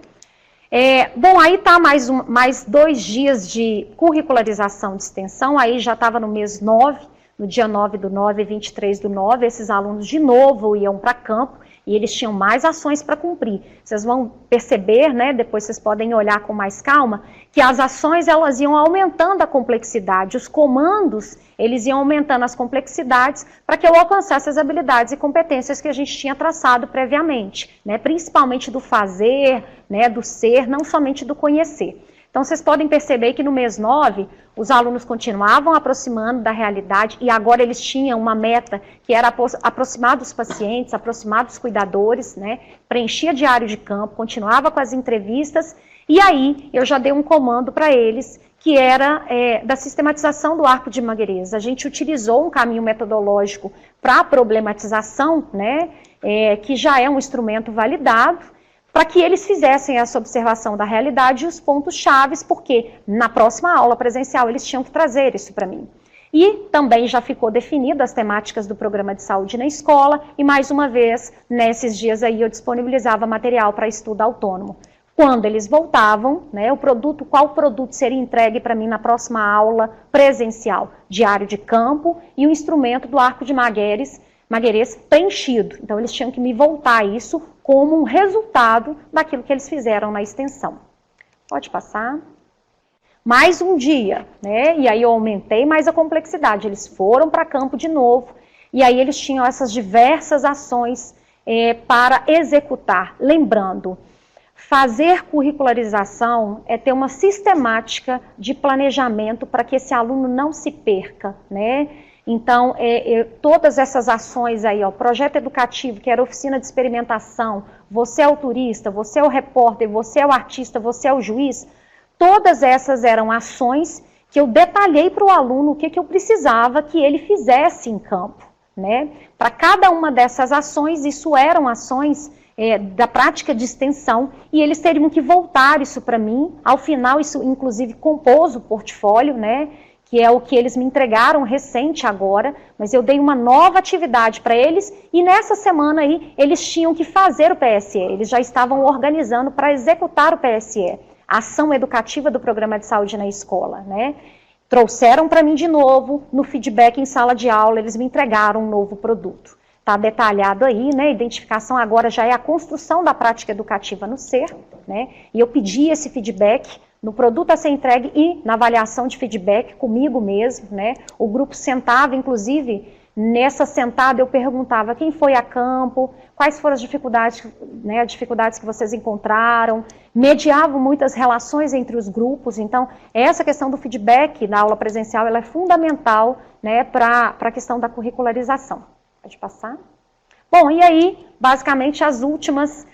Bom, aí está mais 2 dias de curricularização de extensão, aí já estava no mês 9, no dia 9/9 e 23/9, esses alunos de novo iam para campo, e eles tinham mais ações para cumprir. Vocês vão perceber, né, depois vocês podem olhar com mais calma, que as ações elas iam aumentando a complexidade, os comandos eles iam aumentando as complexidades para que eu alcançasse as habilidades e competências que a gente tinha traçado previamente, né, principalmente do fazer, né, do ser, não somente do conhecer. Então, vocês podem perceber que no mês 9, os alunos continuavam aproximando da realidade e agora eles tinham uma meta que era aproximar dos pacientes, aproximar dos cuidadores, né? Preenchia diário de campo, continuava com as entrevistas e aí eu já dei um comando para eles que era da sistematização do arco de Mangueiras. A gente utilizou um caminho metodológico para a problematização, né? Que já é um instrumento validado, para que eles fizessem essa observação da realidade e os pontos chaves, porque na próxima aula presencial eles tinham que trazer isso para mim. E também já ficou definido as temáticas do programa de saúde na escola, e mais uma vez, nesses dias aí eu disponibilizava material para estudo autônomo. Quando eles voltavam, né, qual produto seria entregue para mim na próxima aula presencial? Diário de campo e o instrumento do arco de Magueiras preenchido. Então, eles tinham que me voltar isso como um resultado daquilo que eles fizeram na extensão. Pode passar. Mais um dia, né? E aí eu aumentei mais a complexidade. Eles foram para campo de novo, e aí eles tinham essas diversas ações para executar. Lembrando, fazer curricularização é ter uma sistemática de planejamento para que esse aluno não se perca, né? Então, todas essas ações aí, ó, projeto educativo, que era oficina de experimentação, você é o turista, você é o repórter, você é o artista, você é o juiz, todas essas eram ações que eu detalhei para o aluno o que eu precisava que ele fizesse em campo, né? Para cada uma dessas ações, isso eram ações da prática de extensão, e eles teriam que voltar isso para mim. Ao final, isso inclusive compôs o portfólio, né? Que é o que eles me entregaram recente agora, mas eu dei uma nova atividade para eles, e nessa semana aí, eles tinham que fazer o PSE, eles já estavam organizando para executar o PSE, a ação educativa do Programa de Saúde na Escola, né? Trouxeram para mim de novo, no feedback em sala de aula, eles me entregaram um novo produto. Está detalhado aí, né? Identificação agora já é a construção da prática educativa no ser, né? E eu pedi esse feedback no produto a ser entregue e na avaliação de feedback comigo mesmo, né? O grupo sentava, inclusive, nessa sentada eu perguntava quem foi a campo, quais foram as dificuldades, né, dificuldades que vocês encontraram, mediavam muitas relações entre os grupos. Então, essa questão do feedback na aula presencial, ela é fundamental, né, para a questão da curricularização. Pode passar? Bom, e aí, basicamente, as últimas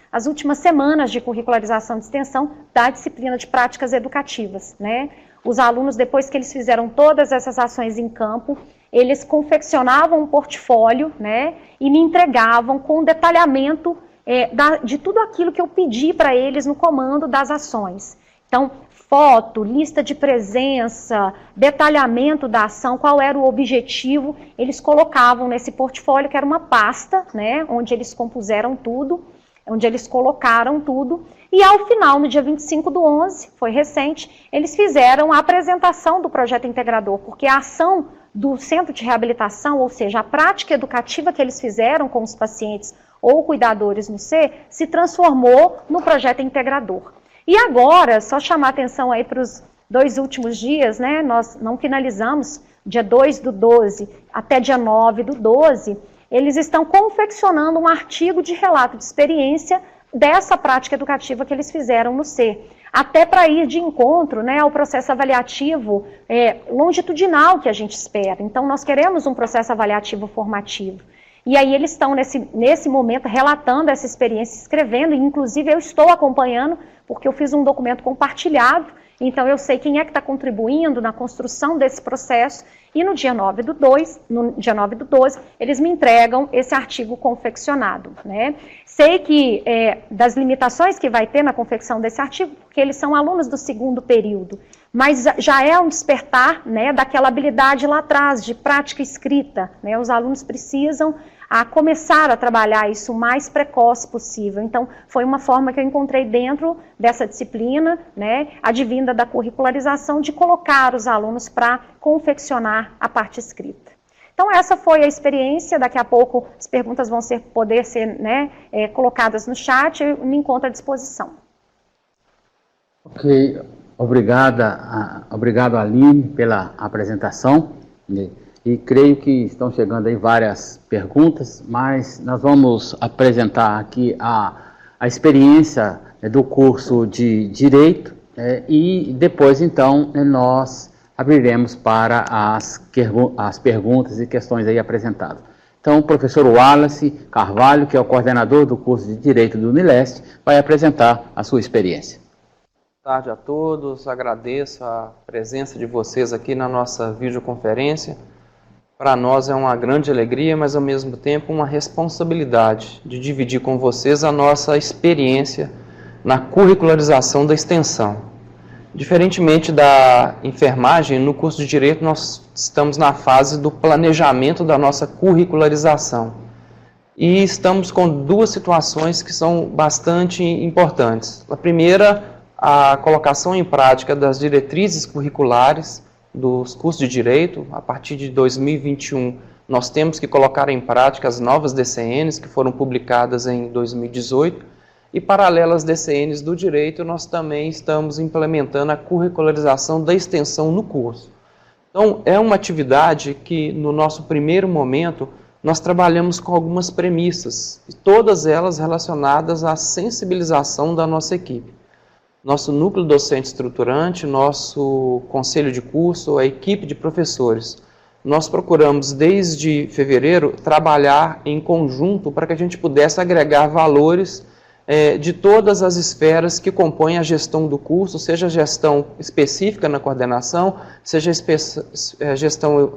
semanas de curricularização de extensão da disciplina de práticas educativas, né? Os alunos, depois que eles fizeram todas essas ações em campo, eles confeccionavam um portfólio, né? E me entregavam com detalhamento de tudo aquilo que eu pedi para eles no comando das ações. Então, foto, lista de presença, detalhamento da ação, qual era o objetivo, eles colocavam nesse portfólio, que era uma pasta, né? Onde eles compuseram tudo, onde eles colocaram tudo, e ao final, no dia 25/11, foi recente, eles fizeram a apresentação do projeto integrador, porque a ação do centro de reabilitação, ou seja, a prática educativa que eles fizeram com os pacientes ou cuidadores no ser, se transformou no projeto integrador. E agora, só chamar atenção aí para os 2 últimos dias, né, nós não finalizamos, dia 2/12 até dia 9/12, eles estão confeccionando um artigo de relato de experiência dessa prática educativa que eles fizeram no ser, até para ir de encontro, né, ao processo avaliativo longitudinal que a gente espera. Então, nós queremos um processo avaliativo formativo. E aí eles estão, nesse momento, relatando essa experiência, escrevendo, e inclusive eu estou acompanhando, porque eu fiz um documento compartilhado, então eu sei quem é que está contribuindo na construção desse processo, e no dia 9/12, eles me entregam esse artigo confeccionado, né? Sei que das limitações que vai ter na confecção desse artigo, porque eles são alunos do 2º período, mas já é um despertar, né, daquela habilidade lá atrás, de prática escrita, né? Os alunos precisam começar a trabalhar isso o mais precoce possível. Então, foi uma forma que eu encontrei dentro dessa disciplina, né, advinda da curricularização, de colocar os alunos para confeccionar a parte escrita. Então, essa foi a experiência. Daqui a pouco as perguntas vão poder ser, né, colocadas no chat, eu me encontro à disposição. Ok, obrigado Aline pela apresentação, e creio que estão chegando aí várias perguntas, mas nós vamos apresentar aqui a experiência do curso de Direito, e depois então nós abriremos para as perguntas e questões aí apresentadas. Então, o professor Wallace Carvalho, que é o coordenador do curso de Direito do Unileste, vai apresentar a sua experiência. Boa tarde a todos, agradeço a presença de vocês aqui na nossa videoconferência. Para nós é uma grande alegria, mas ao mesmo tempo uma responsabilidade de dividir com vocês a nossa experiência na curricularização da extensão. Diferentemente da enfermagem, no curso de Direito nós estamos na fase do planejamento da nossa curricularização. e estamos com duas situações que são bastante importantes. A primeira, a colocação em prática das diretrizes curriculares dos cursos de Direito. A partir de 2021, nós temos que colocar em prática as novas DCNs que foram publicadas em 2018, e paralelo às DCNs do Direito, nós também estamos implementando a curricularização da extensão no curso. Então, é uma atividade que, no nosso primeiro momento, nós trabalhamos com algumas premissas, e todas elas relacionadas à sensibilização da nossa equipe. Nosso núcleo docente estruturante, nosso conselho de curso, a equipe de professores. Nós procuramos, desde fevereiro, trabalhar em conjunto para que a gente pudesse agregar valores de todas as esferas que compõem a gestão do curso, seja a gestão específica na coordenação, seja a gestão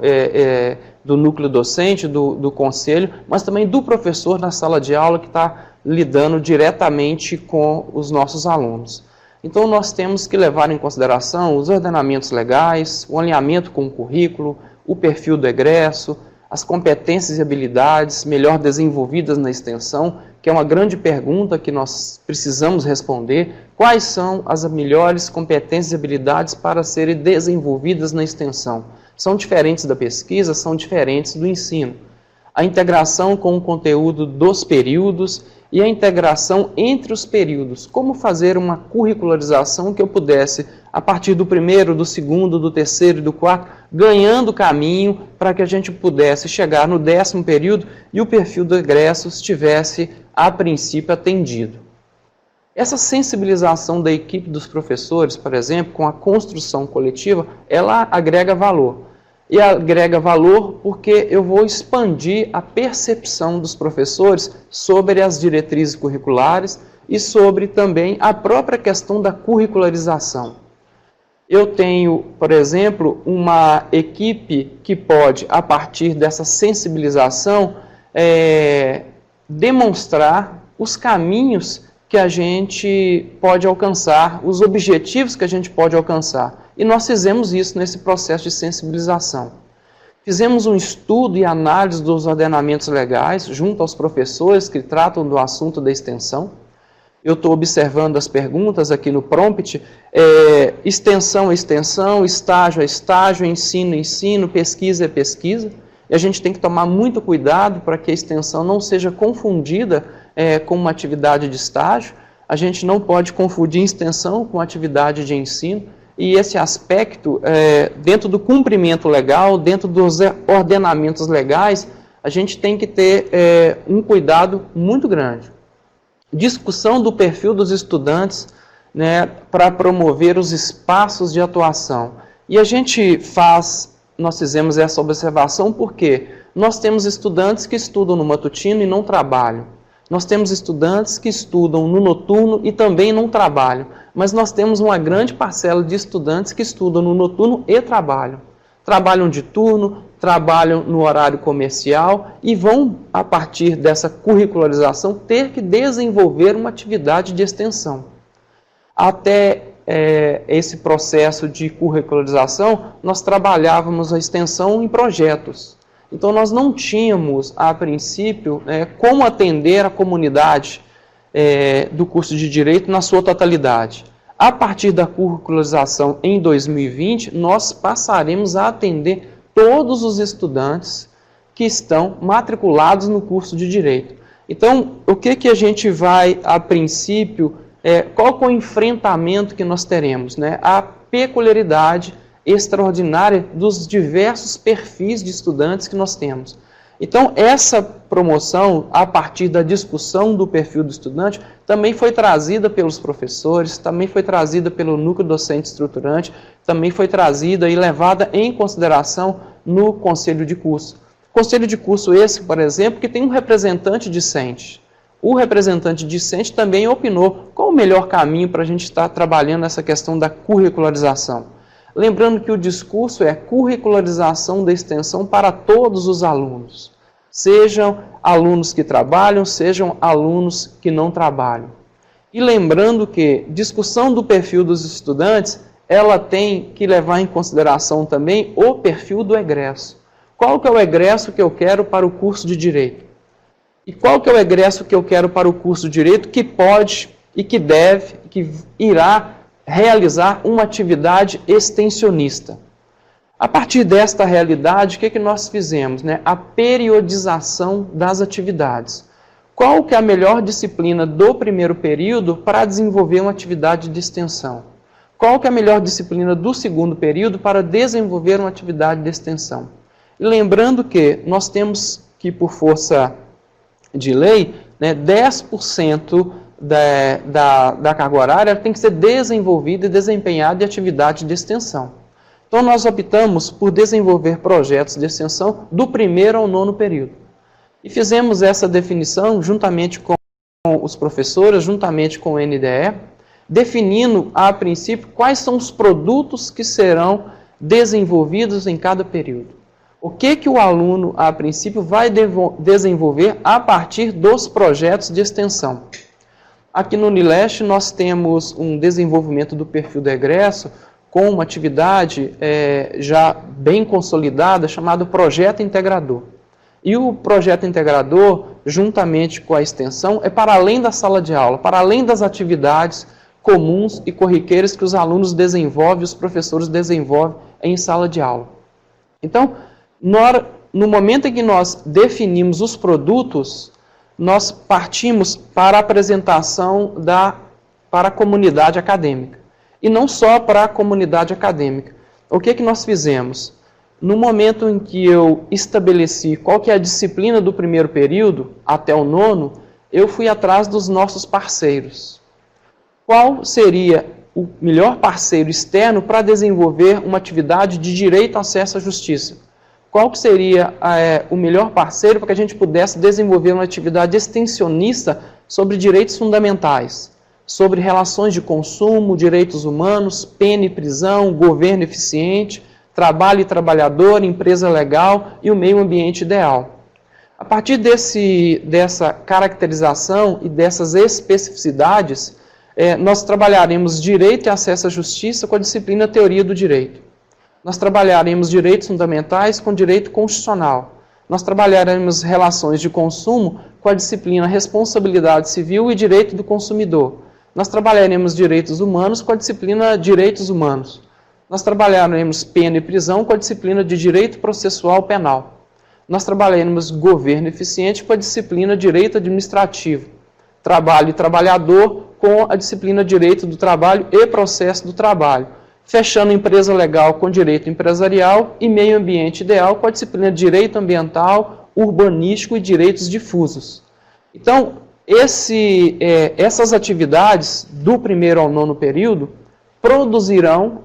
do núcleo docente, do conselho, mas também do professor na sala de aula que está lidando diretamente com os nossos alunos. Então nós temos que levar em consideração os ordenamentos legais, o alinhamento com o currículo, o perfil do egresso, as competências e habilidades melhor desenvolvidas na extensão, que é uma grande pergunta que nós precisamos responder. Quais são as melhores competências e habilidades para serem desenvolvidas na extensão? São diferentes da pesquisa, são diferentes do ensino. A integração com o conteúdo dos períodos e a integração entre os períodos. Como fazer uma curricularização que eu pudesse, a partir do primeiro, do segundo, do terceiro e do quarto, ganhando caminho para que a gente pudesse chegar no 10º período e o perfil do egresso estivesse, a princípio, atendido. Essa sensibilização da equipe dos professores, por exemplo, com a construção coletiva, ela agrega valor. E agrega valor porque eu vou expandir a percepção dos professores sobre as diretrizes curriculares e sobre também a própria questão da curricularização. Eu tenho, por exemplo, uma equipe que pode, a partir dessa sensibilização, demonstrar os caminhos que a gente pode alcançar, os objetivos que a gente pode alcançar. E nós fizemos isso nesse processo de sensibilização. Fizemos um estudo e análise dos ordenamentos legais junto aos professores que tratam do assunto da extensão. Eu estou observando as perguntas aqui no prompt. Extensão é extensão, estágio é estágio, ensino é ensino, pesquisa é pesquisa. E a gente tem que tomar muito cuidado para que a extensão não seja confundida com uma atividade de estágio. A gente não pode confundir extensão com atividade de ensino. E esse aspecto, dentro do cumprimento legal, dentro dos ordenamentos legais, a gente tem que ter um cuidado muito grande. Discussão do perfil dos estudantes, né, para promover os espaços de atuação. E a gente nós fizemos essa observação porque nós temos estudantes que estudam no matutino e não trabalham. Nós temos estudantes que estudam no noturno e também não trabalham. Mas nós temos uma grande parcela de estudantes que estudam no noturno e trabalham. Trabalham de turno, trabalham no horário comercial e vão, a partir dessa curricularização, ter que desenvolver uma atividade de extensão. Até esse processo de curricularização, nós trabalhávamos a extensão em projetos. Então, nós não tínhamos, a princípio, como atender a comunidade do curso de Direito na sua totalidade. A partir da curricularização em 2020, nós passaremos a atender todos os estudantes que estão matriculados no curso de Direito. Então, o que a gente vai, a princípio, qual é o enfrentamento que nós teremos? Né? A peculiaridade extraordinária dos diversos perfis de estudantes que nós temos. Então, essa promoção, a partir da discussão do perfil do estudante, também foi trazida pelos professores, também foi trazida pelo núcleo docente estruturante, também foi trazida e levada em consideração no conselho de curso. Conselho de curso esse, por exemplo, que tem um representante discente. O representante discente também opinou qual o melhor caminho para a gente estar trabalhando essa questão da curricularização. Lembrando que o discurso é curricularização da extensão para todos os alunos. Sejam alunos que trabalham, sejam alunos que não trabalham. E lembrando que discussão do perfil dos estudantes, ela tem que levar em consideração também o perfil do egresso. Qual que é o egresso que eu quero para o curso de Direito? E qual que é o egresso que eu quero para o curso de Direito que pode e que deve, que irá realizar uma atividade extensionista? A partir desta realidade, o que nós fizemos? A periodização das atividades. Qual que é a melhor disciplina do primeiro período para desenvolver uma atividade de extensão? Qual que é a melhor disciplina do segundo período para desenvolver uma atividade de extensão? E lembrando que nós temos que, por força de lei, 10% da carga horária tem que ser desenvolvida e desempenhada em atividade de extensão. Então, nós optamos por desenvolver projetos de extensão do primeiro ao nono período. E fizemos essa definição juntamente com os professores, juntamente com o NDE, definindo, a princípio, quais são os produtos que serão desenvolvidos em cada período. O que o aluno, a princípio, vai desenvolver a partir dos projetos de extensão. Aqui no Unileste, nós temos um desenvolvimento do perfil do egresso com uma atividade já bem consolidada, chamado Projeto Integrador. E o Projeto Integrador, juntamente com a extensão, é para além da sala de aula, para além das atividades comuns e corriqueiras que os alunos desenvolvem, os professores desenvolvem em sala de aula. Então, no momento em que nós definimos os produtos, nós partimos para a apresentação para a comunidade acadêmica. E não só para a comunidade acadêmica. O que nós fizemos? No momento em que eu estabeleci qual que é a disciplina do primeiro período, até o nono, eu fui atrás dos nossos parceiros. Qual seria o melhor parceiro externo para desenvolver uma atividade de direito ao acesso à justiça? Qual que seria o melhor parceiro para que a gente pudesse desenvolver uma atividade extensionista sobre direitos fundamentais, sobre relações de consumo, direitos humanos, pena e prisão, governo eficiente, trabalho e trabalhador, empresa legal e o meio ambiente ideal. A partir dessa caracterização e dessas especificidades, nós trabalharemos direito e acesso à justiça com a disciplina Teoria do Direito. Nós trabalharemos direitos fundamentais com direito constitucional. Nós trabalharemos relações de consumo com a disciplina Responsabilidade Civil e Direito do Consumidor. Nós trabalharemos direitos humanos com a disciplina Direitos Humanos. Nós trabalharemos pena e prisão com a disciplina de Direito Processual Penal. Nós trabalharemos governo eficiente com a disciplina Direito Administrativo. Trabalho e trabalhador com a disciplina Direito do Trabalho e Processo do Trabalho. Fechando empresa legal com direito empresarial e meio ambiente ideal com a disciplina de direito ambiental, urbanístico e direitos difusos. Então, essas atividades do primeiro ao nono período produzirão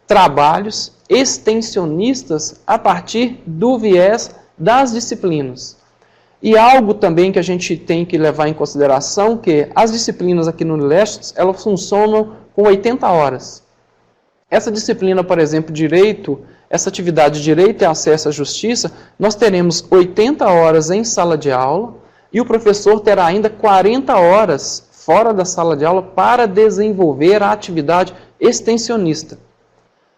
trabalhos extensionistas a partir do viés das disciplinas. E algo também que a gente tem que levar em consideração, que as disciplinas aqui no Unileste, elas funcionam com 80 horas. Essa disciplina, por exemplo, direito, essa atividade de direito e acesso à justiça, nós teremos 80 horas em sala de aula e o professor terá ainda 40 horas fora da sala de aula para desenvolver a atividade extensionista.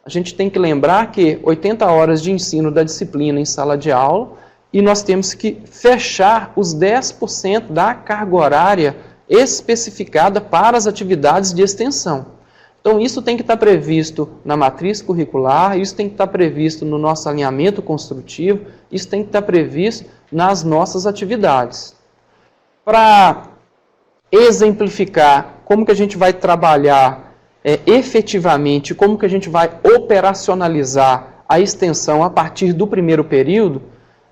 A gente tem que lembrar que 80 horas de ensino da disciplina em sala de aula e nós temos que fechar os 10% da carga horária especificada para as atividades de extensão. Então, isso tem que estar previsto na matriz curricular, isso tem que estar previsto no nosso alinhamento construtivo, isso tem que estar previsto nas nossas atividades. Para exemplificar como que a gente vai trabalhar efetivamente, como que a gente vai operacionalizar a extensão a partir do primeiro período,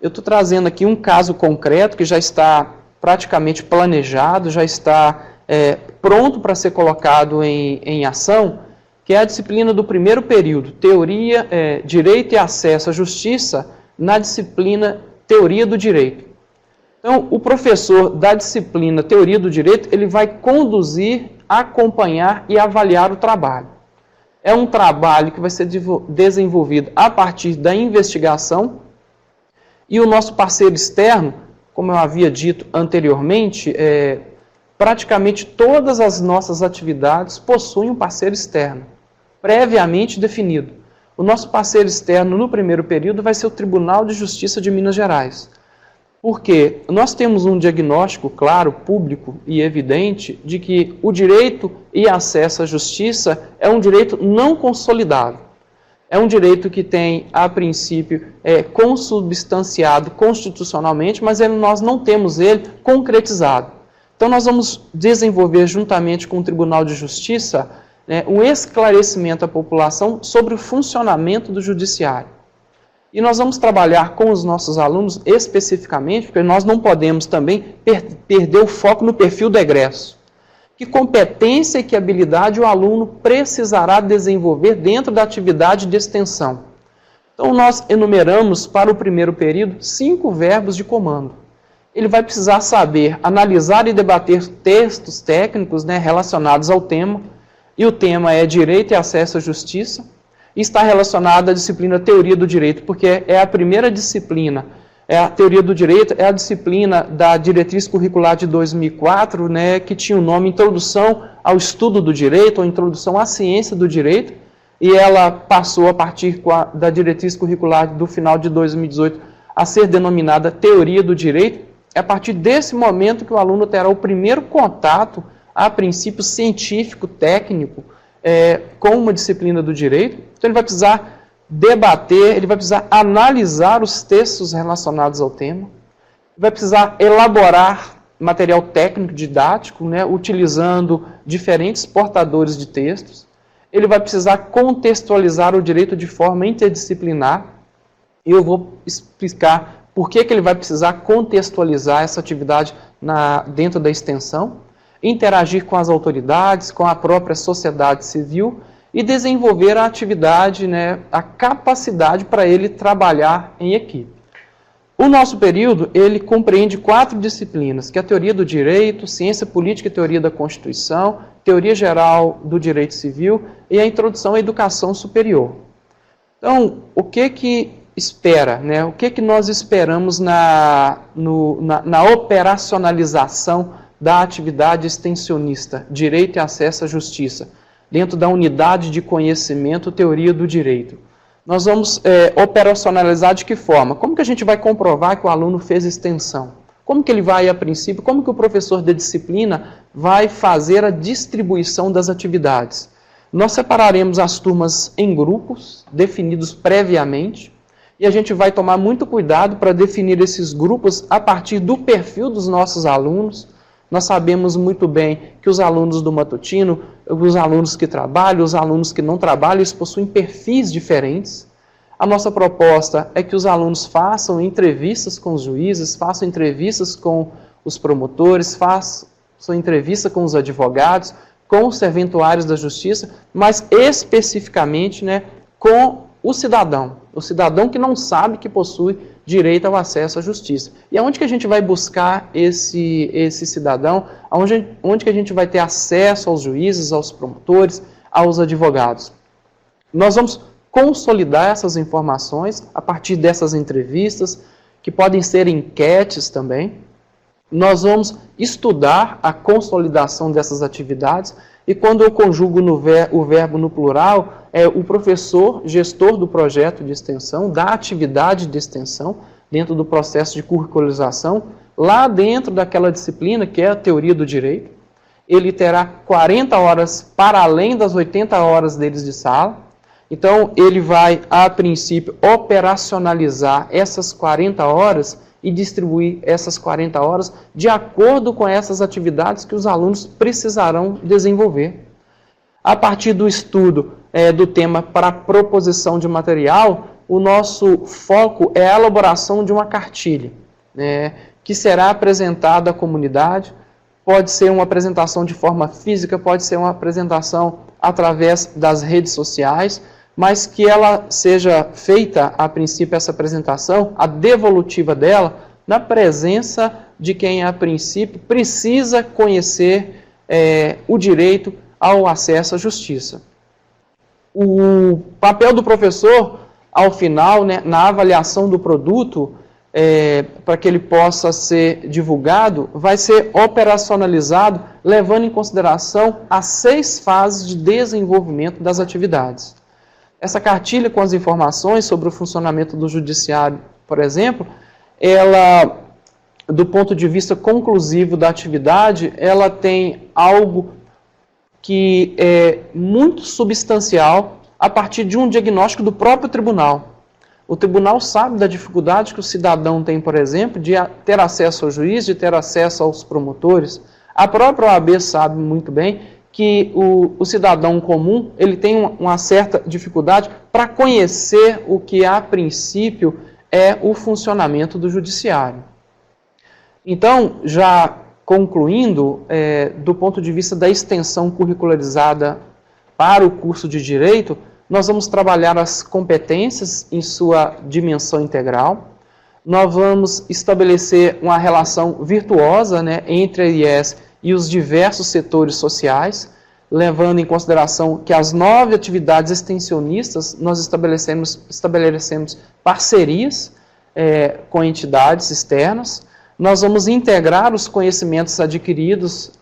eu estou trazendo aqui um caso concreto que já está praticamente planejado, já está pronto para ser colocado em ação, que é a disciplina do primeiro período, Teoria, Direito e Acesso à Justiça, na disciplina Teoria do Direito. Então, o professor da disciplina Teoria do Direito, ele vai conduzir, acompanhar e avaliar o trabalho. É um trabalho que vai ser desenvolvido a partir da investigação e o nosso parceiro externo, como eu havia dito anteriormente, praticamente todas as nossas atividades possuem um parceiro externo, previamente definido. O nosso parceiro externo no primeiro período vai ser o Tribunal de Justiça de Minas Gerais. Porque nós temos um diagnóstico claro, público e evidente de que o direito e acesso à justiça é um direito não consolidado. É um direito que tem, a princípio, consubstanciado constitucionalmente, mas nós não temos ele concretizado. Então nós vamos desenvolver, juntamente com o Tribunal de Justiça, um esclarecimento à população sobre o funcionamento do judiciário. E nós vamos trabalhar com os nossos alunos especificamente, porque nós não podemos também perder o foco no perfil do egresso. Que competência e que habilidade o aluno precisará desenvolver dentro da atividade de extensão. Então nós enumeramos para o primeiro período 5 verbos de comando. Ele vai precisar saber analisar e debater textos técnicos relacionados ao tema, e o tema é Direito e Acesso à Justiça, e está relacionado à disciplina Teoria do Direito, porque é a primeira disciplina. A Teoria do Direito é a disciplina da Diretriz Curricular de 2004, que tinha o nome Introdução ao Estudo do Direito, ou Introdução à Ciência do Direito, e ela passou, a partir da Diretriz Curricular do final de 2018, a ser denominada Teoria do Direito. É a partir desse momento que o aluno terá o primeiro contato, a princípio científico, técnico, com uma disciplina do direito. Então ele vai precisar debater, ele vai precisar analisar os textos relacionados ao tema, vai precisar elaborar material técnico didático, utilizando diferentes portadores de textos. Ele vai precisar contextualizar o direito de forma interdisciplinar, e eu vou explicar por que ele vai precisar contextualizar essa atividade dentro da extensão, interagir com as autoridades, com a própria sociedade civil e desenvolver a atividade, a capacidade para ele trabalhar em equipe. O nosso período, ele compreende 4 disciplinas, que é a Teoria do Direito, Ciência Política e Teoria da Constituição, Teoria Geral do Direito Civil e a Introdução à Educação Superior. Então, o que espera, o que nós esperamos na operacionalização da atividade extensionista, Direito e Acesso à Justiça, dentro da unidade de conhecimento Teoria do Direito? Nós vamos operacionalizar de que forma? Como que a gente vai comprovar que o aluno fez extensão? Como que ele vai, a princípio, como que o professor de disciplina vai fazer a distribuição das atividades? Nós separaremos as turmas em grupos, definidos previamente, e a gente vai tomar muito cuidado para definir esses grupos a partir do perfil dos nossos alunos. Nós sabemos muito bem que os alunos do matutino, os alunos que trabalham, os alunos que não trabalham, eles possuem perfis diferentes. A nossa proposta é que os alunos façam entrevistas com os juízes, façam entrevistas com os promotores, façam entrevista com os advogados, com os serventuários da justiça, mas especificamente com o cidadão que não sabe que possui direito ao acesso à justiça. E aonde que a gente vai buscar esse cidadão? Onde que a gente vai ter acesso aos juízes, aos promotores, aos advogados? Nós vamos consolidar essas informações a partir dessas entrevistas, que podem ser enquetes também. Nós vamos estudar a consolidação dessas atividades, e quando eu conjugo o verbo no plural, o professor, gestor do projeto de extensão, da atividade de extensão, dentro do processo de curricularização, lá dentro daquela disciplina que é a Teoria do Direito, ele terá 40 horas para além das 80 horas deles de sala. Então, ele vai, a princípio, operacionalizar essas 40 horas e distribuir essas 40 horas de acordo com essas atividades que os alunos precisarão desenvolver. A partir do estudo do tema para proposição de material, o nosso foco é a elaboração de uma cartilha, que será apresentada à comunidade. Pode ser uma apresentação de forma física, pode ser uma apresentação através das redes sociais, mas que ela seja feita, a princípio, essa apresentação, a devolutiva dela, na presença de quem, a princípio, precisa conhecer o direito ao acesso à justiça. O papel do professor, ao final, na avaliação do produto, para que ele possa ser divulgado, vai ser operacionalizado, levando em consideração as 6 fases de desenvolvimento das atividades. Essa cartilha com as informações sobre o funcionamento do judiciário, por exemplo, ela do ponto de vista conclusivo da atividade, ela tem algo que é muito substancial a partir de um diagnóstico do próprio tribunal. O tribunal sabe da dificuldade que o cidadão tem, por exemplo, de ter acesso ao juiz, de ter acesso aos promotores. A própria OAB sabe muito bem que o cidadão comum ele tem uma certa dificuldade para conhecer o que, a princípio, é o funcionamento do judiciário. Então, já concluindo, do ponto de vista da extensão curricularizada para o curso de Direito, nós vamos trabalhar as competências em sua dimensão integral. Nós vamos estabelecer uma relação virtuosa, né, entre a IES e os diversos setores sociais, levando em consideração que as 9 atividades extensionistas nós estabelecemos parcerias com entidades externas. Nós vamos integrar os conhecimentos adquiridos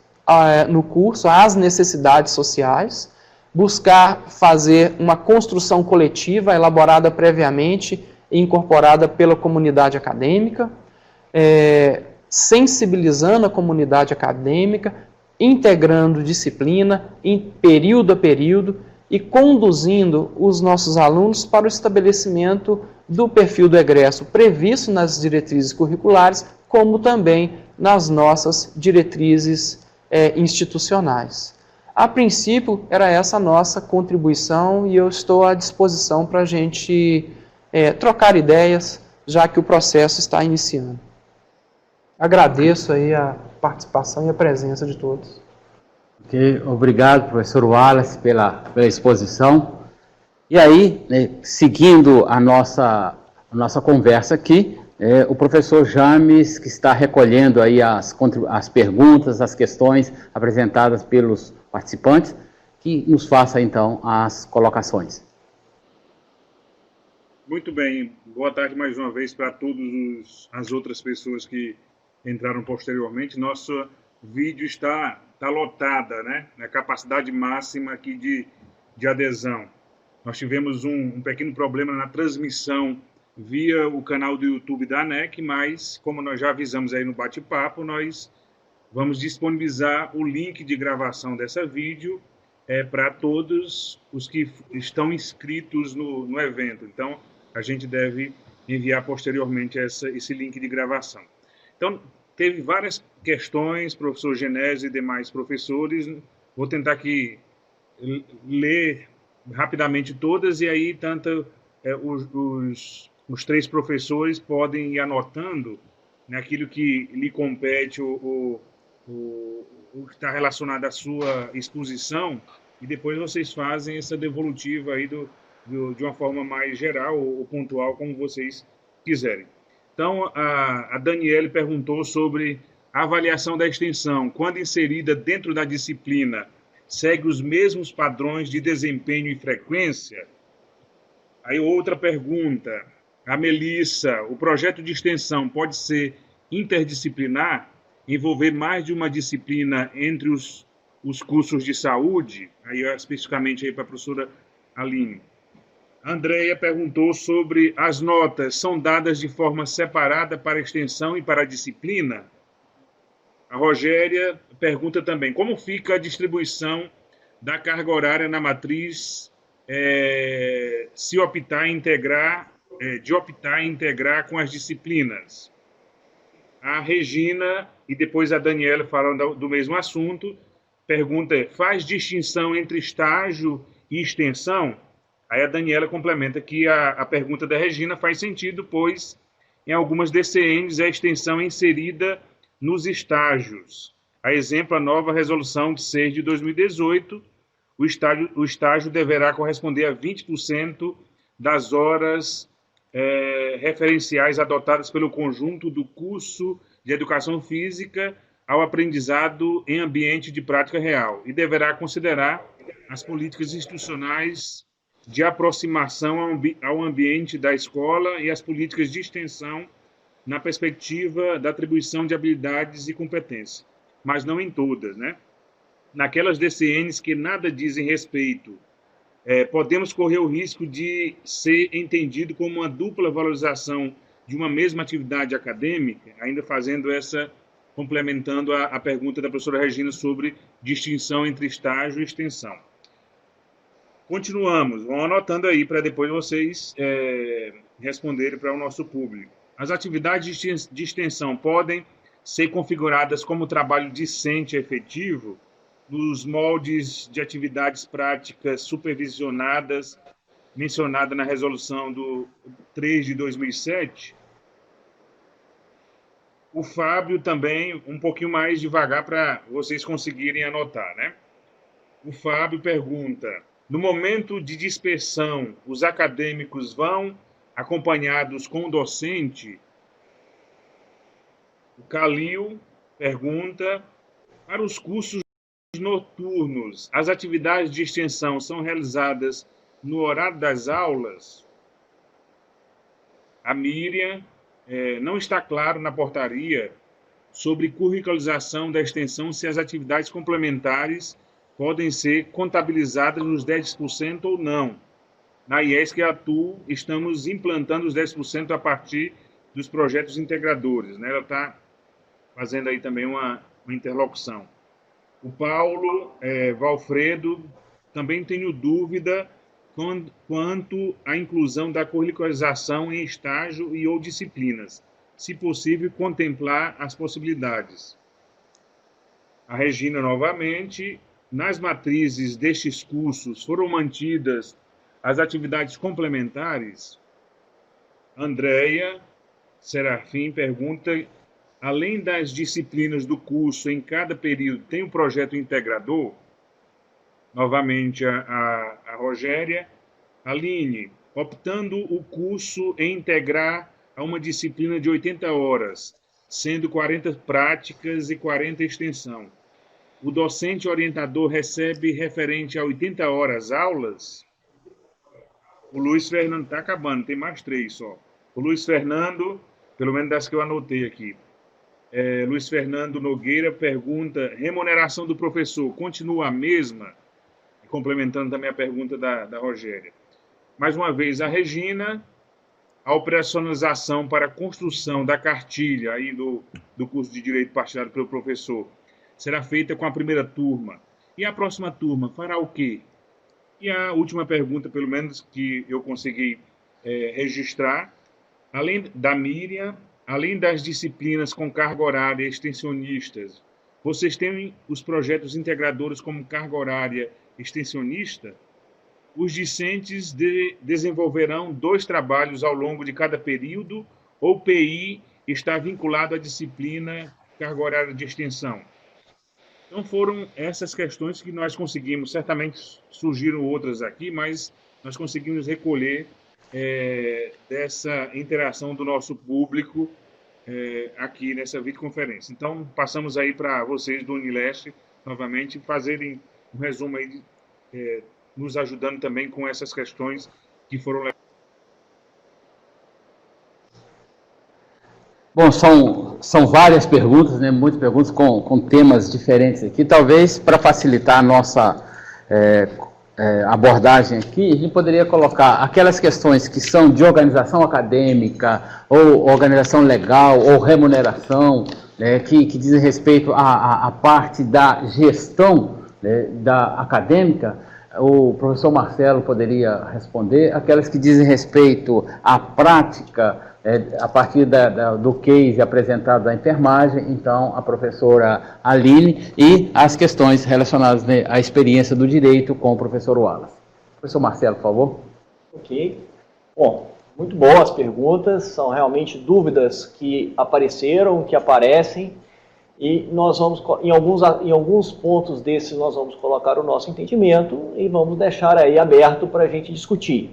no curso às necessidades sociais, buscar fazer uma construção coletiva elaborada previamente e incorporada pela comunidade acadêmica, sensibilizando a comunidade acadêmica, integrando disciplina em período a período e conduzindo os nossos alunos para o estabelecimento do perfil do egresso previsto nas diretrizes curriculares, como também nas nossas diretrizes institucionais. A princípio, era essa a nossa contribuição e eu estou à disposição para a gente trocar ideias, já que o processo está iniciando. Agradeço aí a participação e a presença de todos. Okay. Obrigado, professor Wallace, pela exposição. E aí, seguindo a nossa conversa aqui, o professor James, que está recolhendo aí as perguntas, as questões apresentadas pelos participantes, que nos faça então as colocações. Muito bem, boa tarde mais uma vez para todas as outras pessoas que entraram posteriormente. Nosso vídeo está lotada, né? Na capacidade máxima aqui de adesão. Nós tivemos um pequeno problema na transmissão via o canal do YouTube da ANEC, mas como nós já avisamos aí no bate-papo, nós vamos disponibilizar o link de gravação dessa vídeo para todos os que estão inscritos no evento. Então, a gente deve enviar posteriormente esse link de gravação. Então, teve várias questões, professor Genésio e demais professores. Vou tentar aqui ler rapidamente todas e aí tanto os 3 professores podem ir anotando naquilo que lhe compete o que está relacionado à sua exposição e depois vocês fazem essa devolutiva aí de uma forma mais geral ou pontual, como vocês quiserem. Então, a Daniele perguntou sobre a avaliação da extensão, quando inserida dentro da disciplina, segue os mesmos padrões de desempenho e frequência? Aí outra pergunta, a Melissa, o projeto de extensão pode ser interdisciplinar, envolver mais de uma disciplina entre os cursos de saúde? Aí especificamente aí para a professora Aline. A Andréia perguntou sobre as notas, são dadas de forma separada para a extensão e para a disciplina? A Rogéria pergunta também, como fica a distribuição da carga horária na matriz se optar em integrar com as disciplinas? A Regina, e depois a Daniela falando do mesmo assunto, pergunta, faz distinção entre estágio e extensão? Aí a Daniela complementa que a pergunta da Regina faz sentido, pois em algumas DCNs a extensão é inserida nos estágios. A exemplo, a nova resolução de 6 de 2018, o estágio deverá corresponder a 20% das horas referenciais adotadas pelo conjunto do curso de Educação Física ao aprendizado em ambiente de prática real e deverá considerar as políticas institucionais de aproximação ao ambiente da escola e as políticas de extensão na perspectiva da atribuição de habilidades e competências, mas não em todas, né? Naquelas DCNs que nada dizem respeito, podemos correr o risco de ser entendido como uma dupla valorização de uma mesma atividade acadêmica, ainda fazendo complementando a pergunta da professora Regina sobre distinção entre estágio e extensão. Continuamos, vão anotando aí para depois vocês responderem para o nosso público. As atividades de extensão podem ser configuradas como trabalho discente efetivo nos moldes de atividades práticas supervisionadas mencionada na resolução do 3 de 2007. O Fábio também, um pouquinho mais devagar para vocês conseguirem anotar, né? O Fábio pergunta: no momento de dispersão, os acadêmicos vão acompanhados com o docente? O Calil pergunta: para os cursos noturnos, as atividades de extensão são realizadas no horário das aulas? A Miriam: não está claro na portaria sobre curricularização da extensão se as atividades complementares podem ser contabilizadas nos 10% ou não. Na IESC Atu, estamos implantando os 10% a partir dos projetos integradores, né? Ela está fazendo aí também uma interlocução. O Paulo Valfredo: também tenho dúvida quanto à inclusão da curricularização em estágio e ou disciplinas. Se possível, contemplar as possibilidades. A Regina, novamente: nas matrizes destes cursos foram mantidas as atividades complementares? Andréia Serafim pergunta: além das disciplinas do curso, em cada período tem um projeto integrador? Novamente a Rogéria. Aline: optando o curso em integrar a uma disciplina de 80 horas, sendo 40 práticas e 40 extensão. O docente orientador recebe referente a 80 horas aulas? O Luiz Fernando está acabando, tem mais 3 só. O Luiz Fernando, pelo menos das que eu anotei aqui. Luiz Fernando Nogueira pergunta: remuneração do professor continua a mesma? Complementando também a pergunta da Rogéria. Mais uma vez, a Regina: a operacionalização para a construção da cartilha aí do curso de Direito partilhado pelo professor será feita com a primeira turma. E a próxima turma fará o quê? E a última pergunta, pelo menos que eu consegui registrar, além da Miriam: além das disciplinas com carga horária extensionistas, vocês têm os projetos integradores como carga horária extensionista? Os discentes desenvolverão 2 trabalhos ao longo de cada período, ou o PI está vinculado à disciplina carga horária de extensão? Então foram essas questões que nós conseguimos, certamente surgiram outras aqui, mas nós conseguimos recolher dessa interação do nosso público aqui nessa videoconferência. Então, passamos aí para vocês do Unileste, novamente, fazerem um resumo aí, nos ajudando também com essas questões que foram levadas. Bom, são várias perguntas, né? Muitas perguntas com temas diferentes aqui. Talvez, para facilitar a nossa abordagem aqui, a gente poderia colocar aquelas questões que são de organização acadêmica, ou organização legal, ou remuneração, né, que dizem respeito à parte da gestão, né, da acadêmica. O professor Marcelo poderia responder. Aquelas que dizem respeito à prática, a partir do case apresentado da enfermagem, então a professora Aline, e as questões relacionadas, né, à experiência do direito com o professor Wallace. Professor Marcelo, por favor. Ok. Bom, muito boas perguntas, são realmente dúvidas que apareceram, que aparecem, e nós vamos, em alguns pontos desses, nós vamos colocar o nosso entendimento e vamos deixar aí aberto para a gente discutir.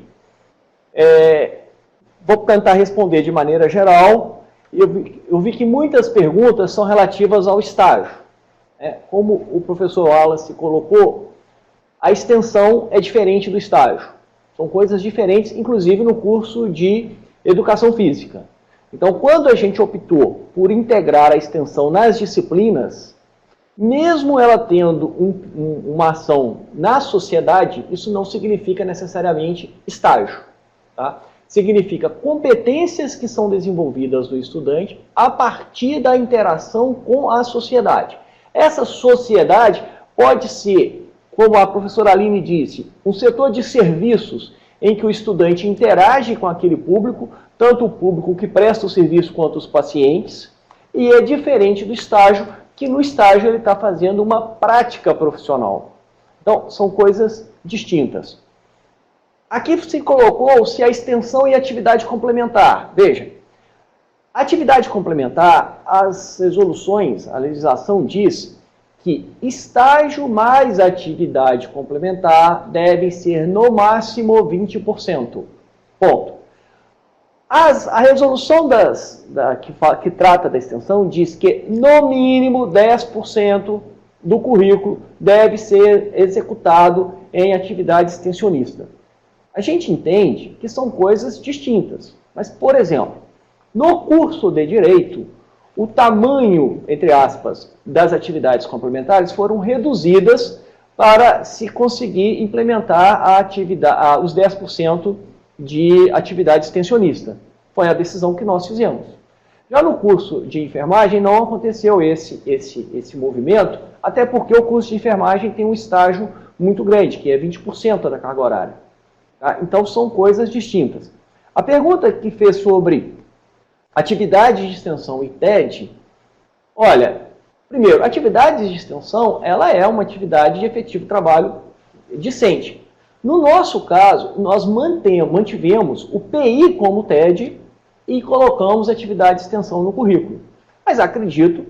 Vou tentar responder de maneira geral. Eu vi que muitas perguntas são relativas ao estágio. Como o professor Wallace colocou, a extensão é diferente do estágio. São coisas diferentes, inclusive no curso de Educação Física. Então, quando a gente optou por integrar a extensão nas disciplinas, mesmo ela tendo uma ação na sociedade, isso não significa necessariamente estágio. Tá? significa competências que são desenvolvidas no estudante a partir da interação com a sociedade. Essa sociedade pode ser, como a professora Aline disse, um setor de serviços em que o estudante interage com aquele público, tanto o público que presta o serviço quanto os pacientes, e é diferente do estágio, que no estágio ele está fazendo uma prática profissional. Então, são coisas distintas. Aqui se colocou-se a extensão e atividade complementar. Veja, atividade complementar, as resoluções, a legislação diz que estágio mais atividade complementar devem ser no máximo 20%. Ponto. A resolução que trata da extensão diz que no mínimo 10% do currículo deve ser executado em atividade extensionista. A gente entende que são coisas distintas, mas, por exemplo, no curso de Direito, o tamanho, entre aspas, das atividades complementares foram reduzidas para se conseguir implementar os 10% de atividade extensionista. Foi a decisão que nós fizemos. Já no curso de enfermagem não aconteceu esse movimento, até porque o curso de enfermagem tem um estágio muito grande, que é 20% da carga horária. Tá? Então são coisas distintas. A pergunta que fez sobre atividade de extensão e TED, olha, primeiro, atividade de extensão, ela é uma atividade de efetivo trabalho discente. No nosso caso, nós mantivemos o PI como TED e colocamos atividade de extensão no currículo. Mas acredito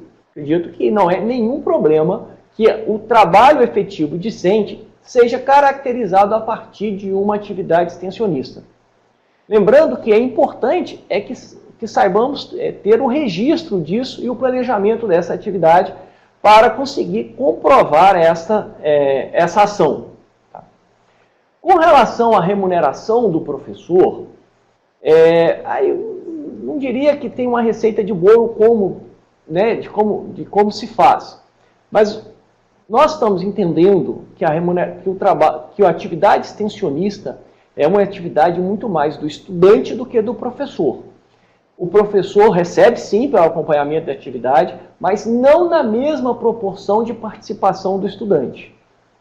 que não é nenhum problema que o trabalho efetivo discente seja caracterizado a partir de uma atividade extensionista. Lembrando que é importante que saibamos ter o registro disso e o planejamento dessa atividade para conseguir comprovar essa ação. Tá? Com relação à remuneração do professor, aí eu não diria que tem uma receita de bolo de como se faz, mas nós estamos entendendo que a atividade extensionista é uma atividade muito mais do estudante do que do professor. O professor recebe sim pelo acompanhamento da atividade, mas não na mesma proporção de participação do estudante.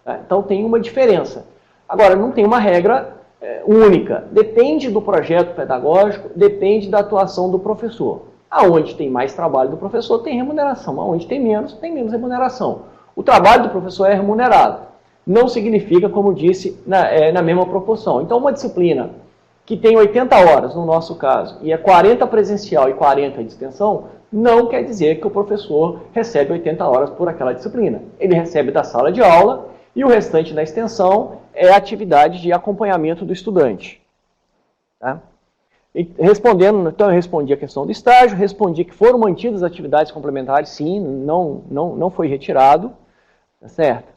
Tá? Então tem uma diferença. Agora, não tem uma regra única. Depende do projeto pedagógico, depende da atuação do professor. Aonde tem mais trabalho do professor, tem remuneração. Aonde tem menos remuneração. O trabalho do professor é remunerado. Não significa, como disse, na mesma proporção. Então, uma disciplina que tem 80 horas, no nosso caso, e é 40 presencial e 40 de extensão, não quer dizer que o professor recebe 80 horas por aquela disciplina. Ele recebe da sala de aula e o restante da extensão é atividade de acompanhamento do estudante. Tá? E respondendo, então eu respondi a questão do estágio, respondi que foram mantidas atividades complementares, sim, não foi retirado, tá certo?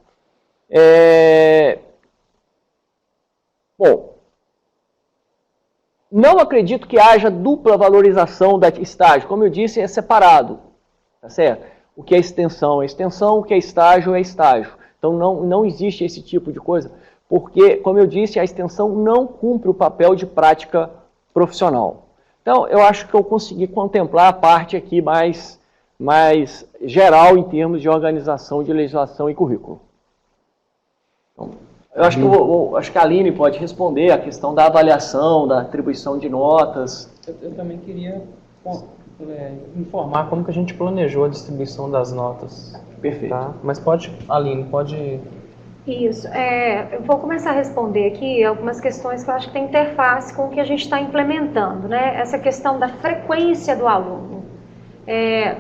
Bom, não acredito que haja dupla valorização da estágio, como eu disse, é separado, tá certo? O que é extensão é extensão, o que é estágio é estágio. Então não existe esse tipo de coisa, porque, como eu disse, a extensão não cumpre o papel de prática profissional. Então, eu acho que eu consegui contemplar a parte aqui mais geral em termos de organização de legislação e currículo. Então, eu acho que a Aline pode responder a questão da avaliação, da atribuição de notas. Eu também queria informar como que a gente planejou a distribuição das notas. Perfeito. Tá? Mas Aline, pode... Isso. Eu vou começar a responder aqui algumas questões que eu acho que tem interface com o que a gente está implementando, né? Essa questão da frequência do aluno.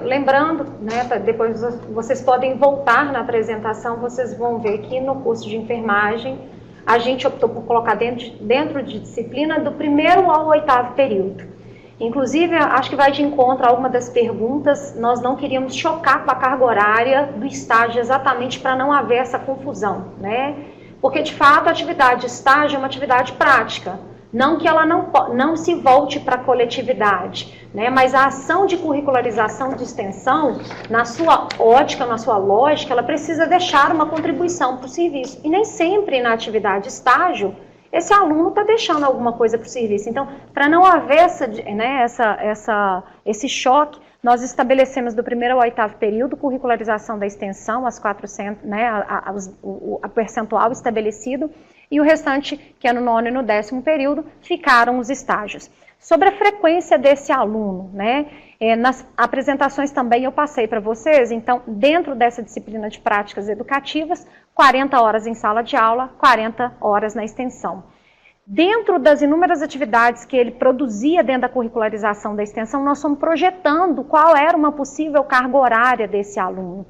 Lembrando, né, depois vocês podem voltar na apresentação, vocês vão ver que no curso de enfermagem a gente optou por colocar dentro de disciplina do 1º ao 8º período. Inclusive, acho que vai de encontro a alguma das perguntas, nós não queríamos chocar com a carga horária do estágio exatamente para não haver essa confusão, né? Porque, de fato, a atividade de estágio é uma atividade prática, não que ela não se volte para a coletividade, né? Mas a ação de curricularização de extensão, na sua ótica, na sua lógica, ela precisa deixar uma contribuição para o serviço. E nem sempre na atividade estágio esse aluno está deixando alguma coisa para o serviço. Então, para não haver esse choque, nós estabelecemos do 1º ao 8º período curricularização da extensão, as 400, né, a percentual estabelecido, e o restante, que é no 9º e no 10º período, ficaram os estágios. Sobre a frequência desse aluno, né, nas apresentações também eu passei para vocês, então, dentro dessa disciplina de práticas educativas, 40 horas em sala de aula, 40 horas na extensão. Dentro das inúmeras atividades que ele produzia dentro da curricularização da extensão, nós fomos projetando qual era uma possível carga horária desse aluno.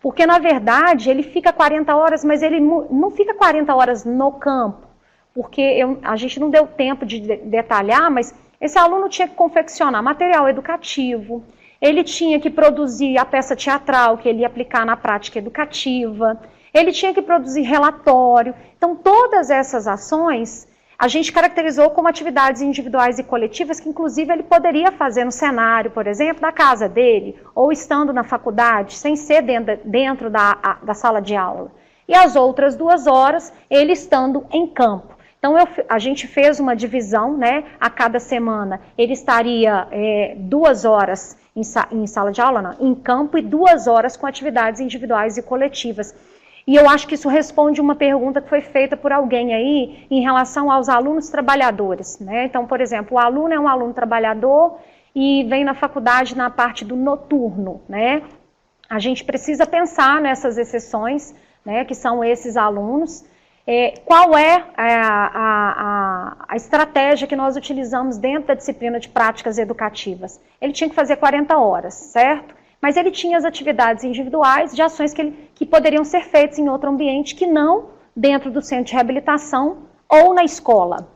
Porque, na verdade, ele fica 40 horas, mas ele não fica 40 horas no campo, porque a gente não deu tempo de detalhar, mas esse aluno tinha que confeccionar material educativo, ele tinha que produzir a peça teatral que ele ia aplicar na prática educativa, ele tinha que produzir relatório. Então, todas essas ações a gente caracterizou como atividades individuais e coletivas que, inclusive, ele poderia fazer no cenário, por exemplo, da casa dele, ou estando na faculdade, sem ser dentro da sala de aula. E as outras 2 horas, ele estando em campo. Então, a gente fez uma divisão, né, a cada semana. Ele estaria 2 horas em sala de aula, não, em campo, e 2 horas com atividades individuais e coletivas. E eu acho que isso responde uma pergunta que foi feita por alguém aí em relação aos alunos trabalhadores, né? Então, por exemplo, o aluno é um aluno trabalhador e vem na faculdade na parte do noturno, né? A gente precisa pensar nessas exceções, né, que são esses alunos. Qual é a estratégia que nós utilizamos dentro da disciplina de práticas educativas? Ele tinha que fazer 40 horas, certo? Mas ele tinha as atividades individuais de ações que poderiam ser feitas em outro ambiente que não dentro do centro de reabilitação ou na escola.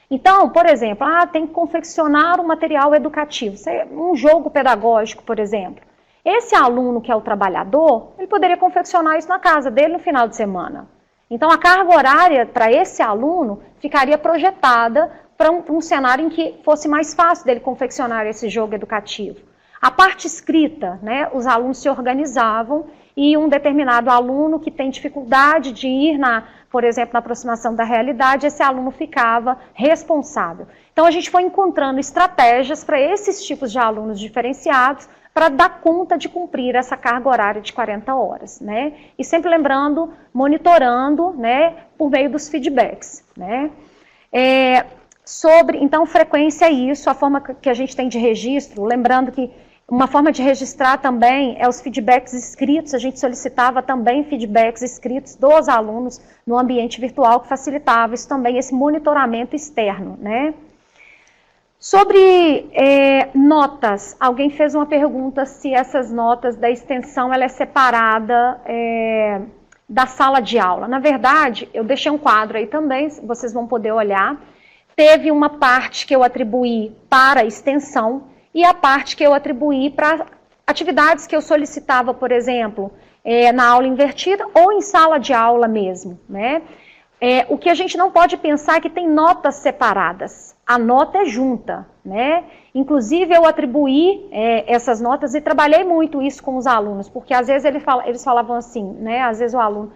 Então, por exemplo, tem que confeccionar um material educativo, um jogo pedagógico, por exemplo. Esse aluno que é o trabalhador, ele poderia confeccionar isso na casa dele no final de semana. Então, a carga horária para esse aluno ficaria projetada para um cenário em que fosse mais fácil dele confeccionar esse jogo educativo. A parte escrita, né, os alunos se organizavam e um determinado aluno que tem dificuldade de ir, por exemplo, na aproximação da realidade, esse aluno ficava responsável. Então, a gente foi encontrando estratégias para esses tipos de alunos diferenciados para dar conta de cumprir essa carga horária de 40 horas, né? E sempre lembrando, monitorando, né, por meio dos feedbacks, né? Então, frequência é isso, a forma que a gente tem de registro, lembrando que uma forma de registrar também é os feedbacks escritos, a gente solicitava também feedbacks escritos dos alunos no ambiente virtual, que facilitava isso também, esse monitoramento externo, né? Sobre notas, alguém fez uma pergunta se essas notas da extensão ela é separada da sala de aula. Na verdade, eu deixei um quadro aí também, vocês vão poder olhar. Teve uma parte que eu atribuí para a extensão e a parte que eu atribuí para atividades que eu solicitava, por exemplo, na aula invertida ou em sala de aula mesmo, né? O que a gente não pode pensar é que tem notas separadas. A nota é junta, né? Inclusive, eu atribuí essas notas e trabalhei muito isso com os alunos, porque às vezes eles falavam assim, né? Às vezes o aluno,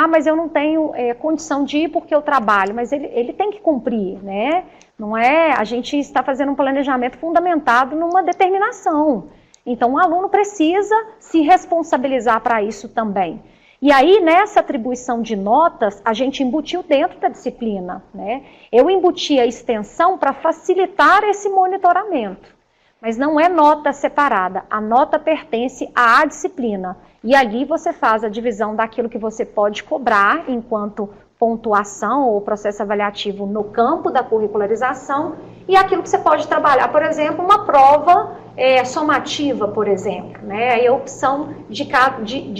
mas eu não tenho condição de ir porque eu trabalho, mas ele tem que cumprir, né? Não é? A gente está fazendo um planejamento fundamentado numa determinação. Então, o aluno precisa se responsabilizar para isso também. E aí, nessa atribuição de notas, a gente embutiu dentro da disciplina, né? Eu embuti a extensão para facilitar esse monitoramento. Mas não é nota separada, a nota pertence à disciplina. E ali você faz a divisão daquilo que você pode cobrar enquanto pontuação ou processo avaliativo no campo da curricularização e aquilo que você pode trabalhar, por exemplo, uma prova somativa, por exemplo, né? A opção de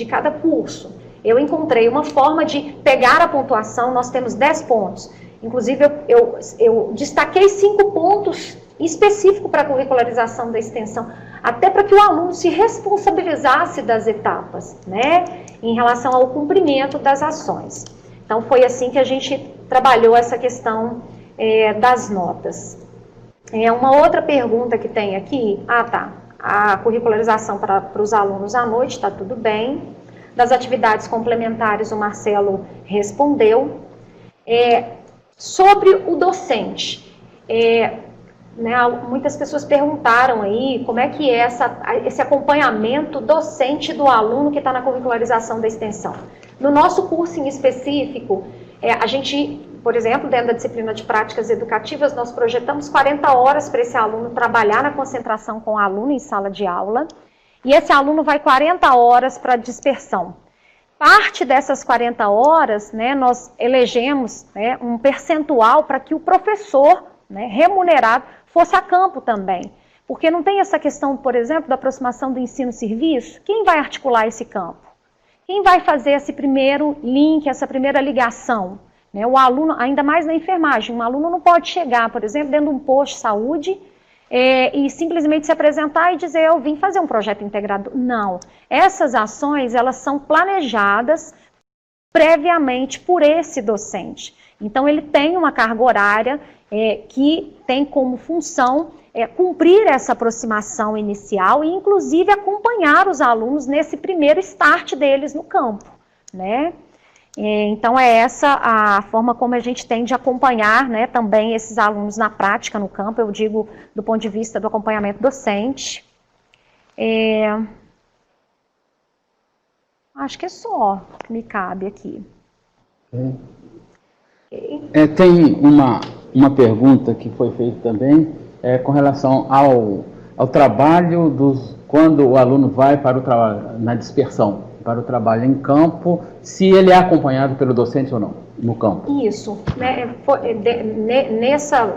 cada curso. Eu encontrei uma forma de pegar a pontuação, nós temos 10 pontos. Inclusive, eu destaquei 5 pontos específicos para a curricularização da extensão, até para que o aluno se responsabilizasse das etapas, né, em relação ao cumprimento das ações. Então, foi assim que a gente trabalhou essa questão das notas. Uma outra pergunta que tem aqui, a curricularização para os alunos à noite, está tudo bem. Das atividades complementares, o Marcelo respondeu. Sobre o docente, muitas pessoas perguntaram aí como é que é esse acompanhamento docente do aluno que está na curricularização da extensão. No nosso curso em específico, a gente, por exemplo, dentro da disciplina de práticas educativas, nós projetamos 40 horas para esse aluno trabalhar na concentração com o aluno em sala de aula, e esse aluno vai 40 horas para dispersão. Parte dessas 40 horas, nós elegemos um percentual para que o professor remunerado fosse a campo também. Porque não tem essa questão, por exemplo, da aproximação do ensino-serviço. Quem vai articular esse campo? Quem vai fazer esse primeiro link, essa primeira ligação? O aluno, ainda mais na enfermagem, um aluno não pode chegar, por exemplo, dentro de um posto de saúde e simplesmente se apresentar e dizer, eu vim fazer um projeto integrado. Não. Essas ações, elas são planejadas previamente por esse docente. Então, ele tem uma carga horária que tem como função cumprir essa aproximação inicial e, inclusive, acompanhar os alunos nesse primeiro start deles no campo, Então, é essa a forma como a gente tem de acompanhar também esses alunos na prática, no campo, eu digo do ponto de vista do acompanhamento docente. Acho que é só que me cabe aqui. Tem uma pergunta que foi feita também com relação ao trabalho quando o aluno vai para o trabalho na dispersão, para o trabalho em campo, se ele é acompanhado pelo docente ou não, no campo. Isso.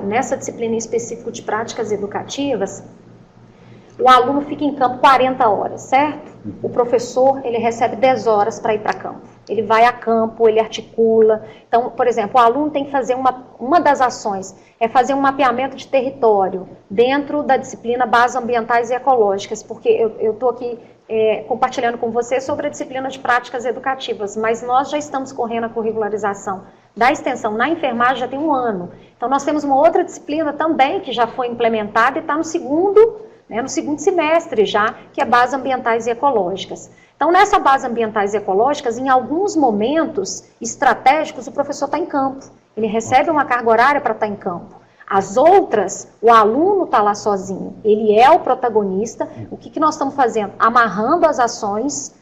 Nessa disciplina específica de práticas educativas, o aluno fica em campo 40 horas, certo? O professor, ele recebe 10 horas para ir para campo. Ele vai a campo, ele articula. Então, por exemplo, o aluno tem que fazer uma das ações, fazer um mapeamento de território dentro da disciplina Bases Ambientais e Ecológicas, porque eu estou aqui compartilhando com você sobre a disciplina de práticas educativas, mas nós já estamos correndo a curricularização da extensão na enfermagem já tem 1 ano. Então, nós temos uma outra disciplina também que já foi implementada e está no segundo semestre já, que é Bases Ambientais e Ecológicas. Então, nessa Bases Ambientais e Ecológicas, em alguns momentos estratégicos, o professor está em campo. Ele recebe uma carga horária para estar em campo. As outras, o aluno está lá sozinho. Ele é o protagonista. O que nós estamos fazendo? Amarrando as ações,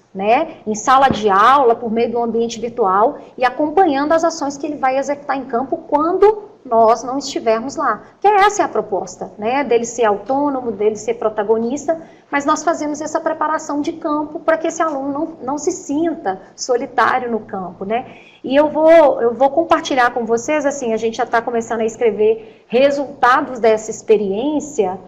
em sala de aula, por meio do ambiente virtual, e acompanhando as ações que ele vai executar em campo quando nós não estivermos lá. Porque essa é a proposta, dele ser autônomo, dele ser protagonista, mas nós fazemos essa preparação de campo para que esse aluno não se sinta solitário no campo, E eu vou compartilhar com vocês, assim, a gente já está começando a escrever resultados dessa experiência,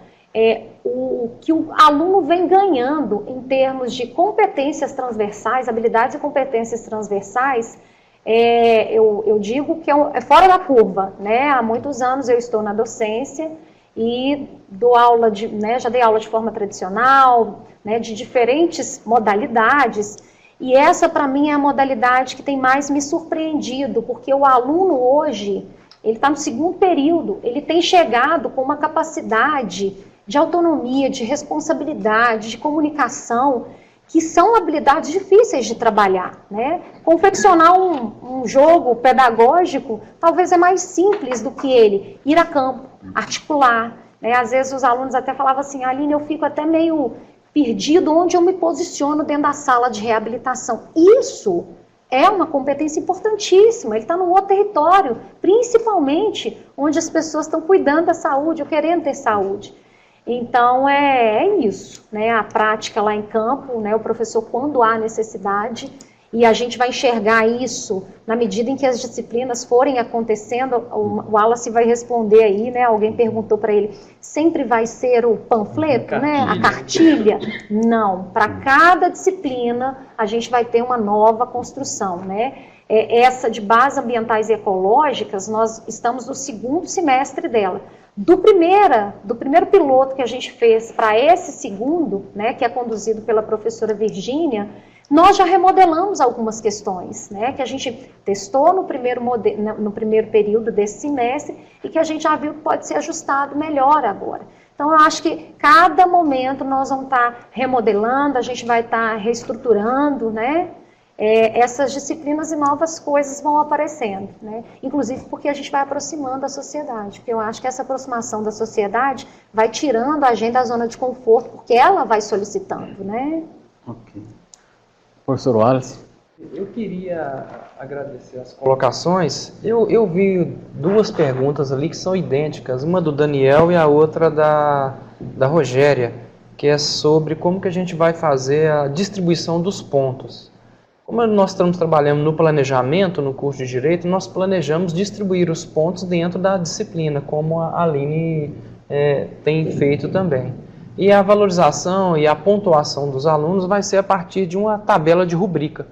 o que o aluno vem ganhando em termos de competências transversais, habilidades e competências transversais. Eu digo que é fora da curva, Há muitos anos eu estou na docência e dou aula já dei aula de forma tradicional, de diferentes modalidades, e essa para mim é a modalidade que tem mais me surpreendido, porque o aluno hoje, ele está no segundo período, ele tem chegado com uma capacidade de autonomia, de responsabilidade, de comunicação, que são habilidades difíceis de trabalhar, Confeccionar um jogo pedagógico talvez é mais simples do que ele ir a campo, articular, Às vezes os alunos até falavam assim, Aline, eu fico até meio perdido onde eu me posiciono dentro da sala de reabilitação. Isso é uma competência importantíssima, ele está num outro território, principalmente onde as pessoas estão cuidando da saúde ou querendo ter saúde. Então, é isso, A prática lá em campo, O professor, quando há necessidade, e a gente vai enxergar isso na medida em que as disciplinas forem acontecendo, o Wallace vai responder aí, Alguém perguntou para ele, sempre vai ser o panfleto, A cartilha? Não, para cada disciplina a gente vai ter uma nova construção, Essa de Bases Ambientais e Ecológicas, nós estamos no segundo semestre dela. Do primeiro piloto que a gente fez para esse segundo, que é conduzido pela professora Virgínia, nós já remodelamos algumas questões, que a gente testou no primeiro período desse semestre e que a gente já viu que pode ser ajustado melhor agora. Então, eu acho que cada momento nós vamos estar remodelando, a gente vai estar reestruturando, essas disciplinas e novas coisas vão aparecendo, né? Inclusive porque a gente vai aproximando a sociedade, porque eu acho que essa aproximação da sociedade vai tirando a gente da zona de conforto, porque ela vai solicitando, né? Ok. Professor Wallace? Eu queria agradecer as colocações. Eu vi duas perguntas ali que são idênticas, uma do Daniel e a outra da Rogéria, que é sobre como que a gente vai fazer a distribuição dos pontos. Como nós estamos trabalhando no planejamento, no curso de Direito, nós planejamos distribuir os pontos dentro da disciplina, como a Aline tem feito também. E a valorização e a pontuação dos alunos vai ser a partir de uma tabela de rubrica.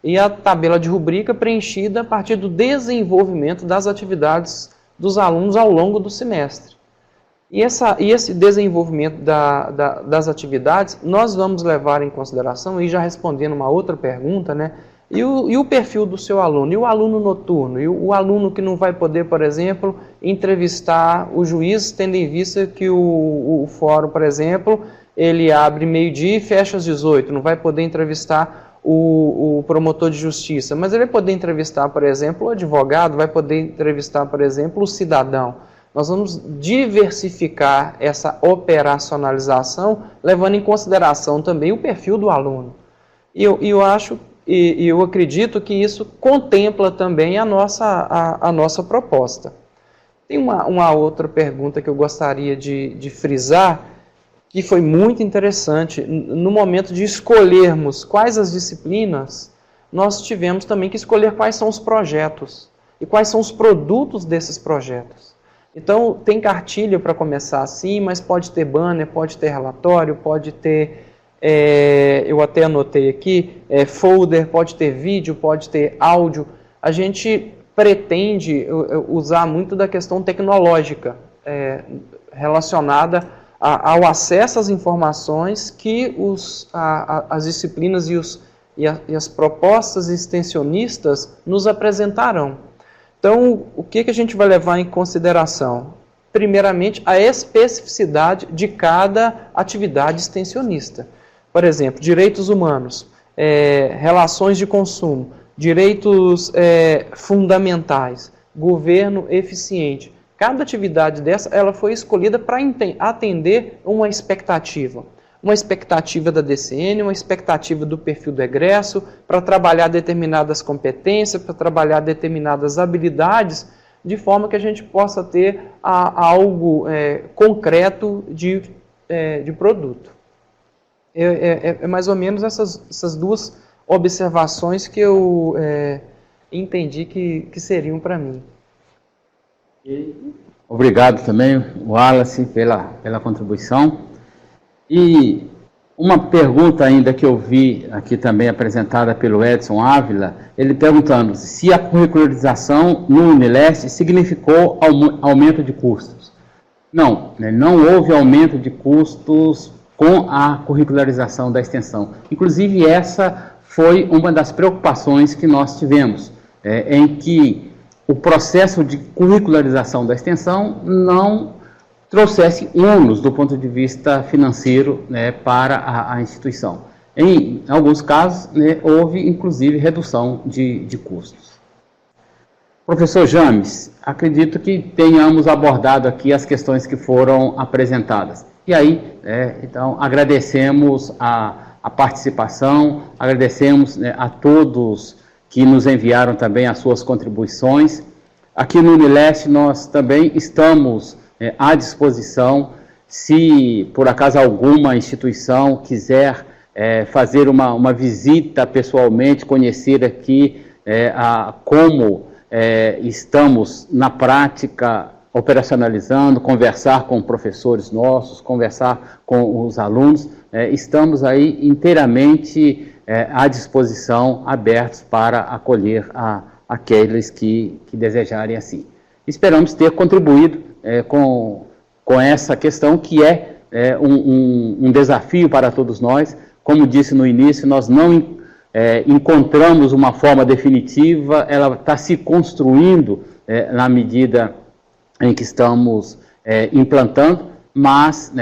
E a tabela de rubrica preenchida a partir do desenvolvimento das atividades dos alunos ao longo do semestre. E esse desenvolvimento das atividades, nós vamos levar em consideração, e já respondendo uma outra pergunta, né? E o perfil do seu aluno? E o aluno noturno? E o aluno que não vai poder, por exemplo, entrevistar o juiz, tendo em vista que o fórum, por exemplo, ele abre meio-dia e fecha às 18, não vai poder entrevistar o promotor de justiça, mas ele vai poder entrevistar, por exemplo, o advogado, vai poder entrevistar, por exemplo, o cidadão. Nós vamos diversificar essa operacionalização, levando em consideração também o perfil do aluno. E eu acredito que isso contempla também a nossa proposta. Tem uma outra pergunta que eu gostaria de frisar, que foi muito interessante. No momento de escolhermos quais as disciplinas, nós tivemos também que escolher quais são os projetos e quais são os produtos desses projetos. Então, tem cartilha para começar assim, mas pode ter banner, pode ter relatório, pode ter, eu até anotei aqui, folder, pode ter vídeo, pode ter áudio. A gente pretende usar muito da questão tecnológica relacionada ao acesso às informações que as disciplinas e as propostas extensionistas nos apresentarão. Então, o que a gente vai levar em consideração? Primeiramente, a especificidade de cada atividade extensionista. Por exemplo, direitos humanos, relações de consumo, direitos fundamentais, governo eficiente. Cada atividade dessa ela foi escolhida para atender uma expectativa. Uma expectativa da DCN, uma expectativa do perfil do egresso, para trabalhar determinadas competências, para trabalhar determinadas habilidades, de forma que a gente possa ter algo concreto de produto. É mais ou menos essas duas observações que eu entendi que seriam para mim. Obrigado também, Wallace, pela contribuição. E uma pergunta ainda que eu vi aqui também apresentada pelo Edson Ávila, ele perguntando se a curricularização no Unileste significou aumento de custos. Não, né, não houve aumento de custos com a curricularização da extensão. Inclusive, essa foi uma das preocupações que nós tivemos, em que o processo de curricularização da extensão não trouxesse ônus do ponto de vista financeiro, né, para a instituição. Em alguns casos, né, houve inclusive redução de custos. Professor James, acredito que tenhamos abordado aqui as questões que foram apresentadas. E aí, então, agradecemos a participação, agradecemos, né, a todos que nos enviaram também as suas contribuições. Aqui no Unileste nós também estamos à disposição, se por acaso alguma instituição quiser fazer uma visita pessoalmente, conhecer aqui como estamos na prática operacionalizando, conversar com professores nossos, conversar com os alunos, estamos aí inteiramente à disposição, abertos para acolher aqueles que desejarem assim. Esperamos ter contribuído com essa questão que é um desafio para todos nós. Como disse no início, nós não encontramos uma forma definitiva, ela está se construindo na medida em que estamos implantando, mas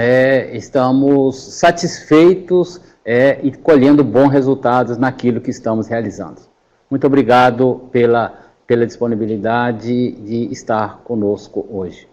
estamos satisfeitos e colhendo bons resultados naquilo que estamos realizando. Muito obrigado pela disponibilidade de estar conosco hoje.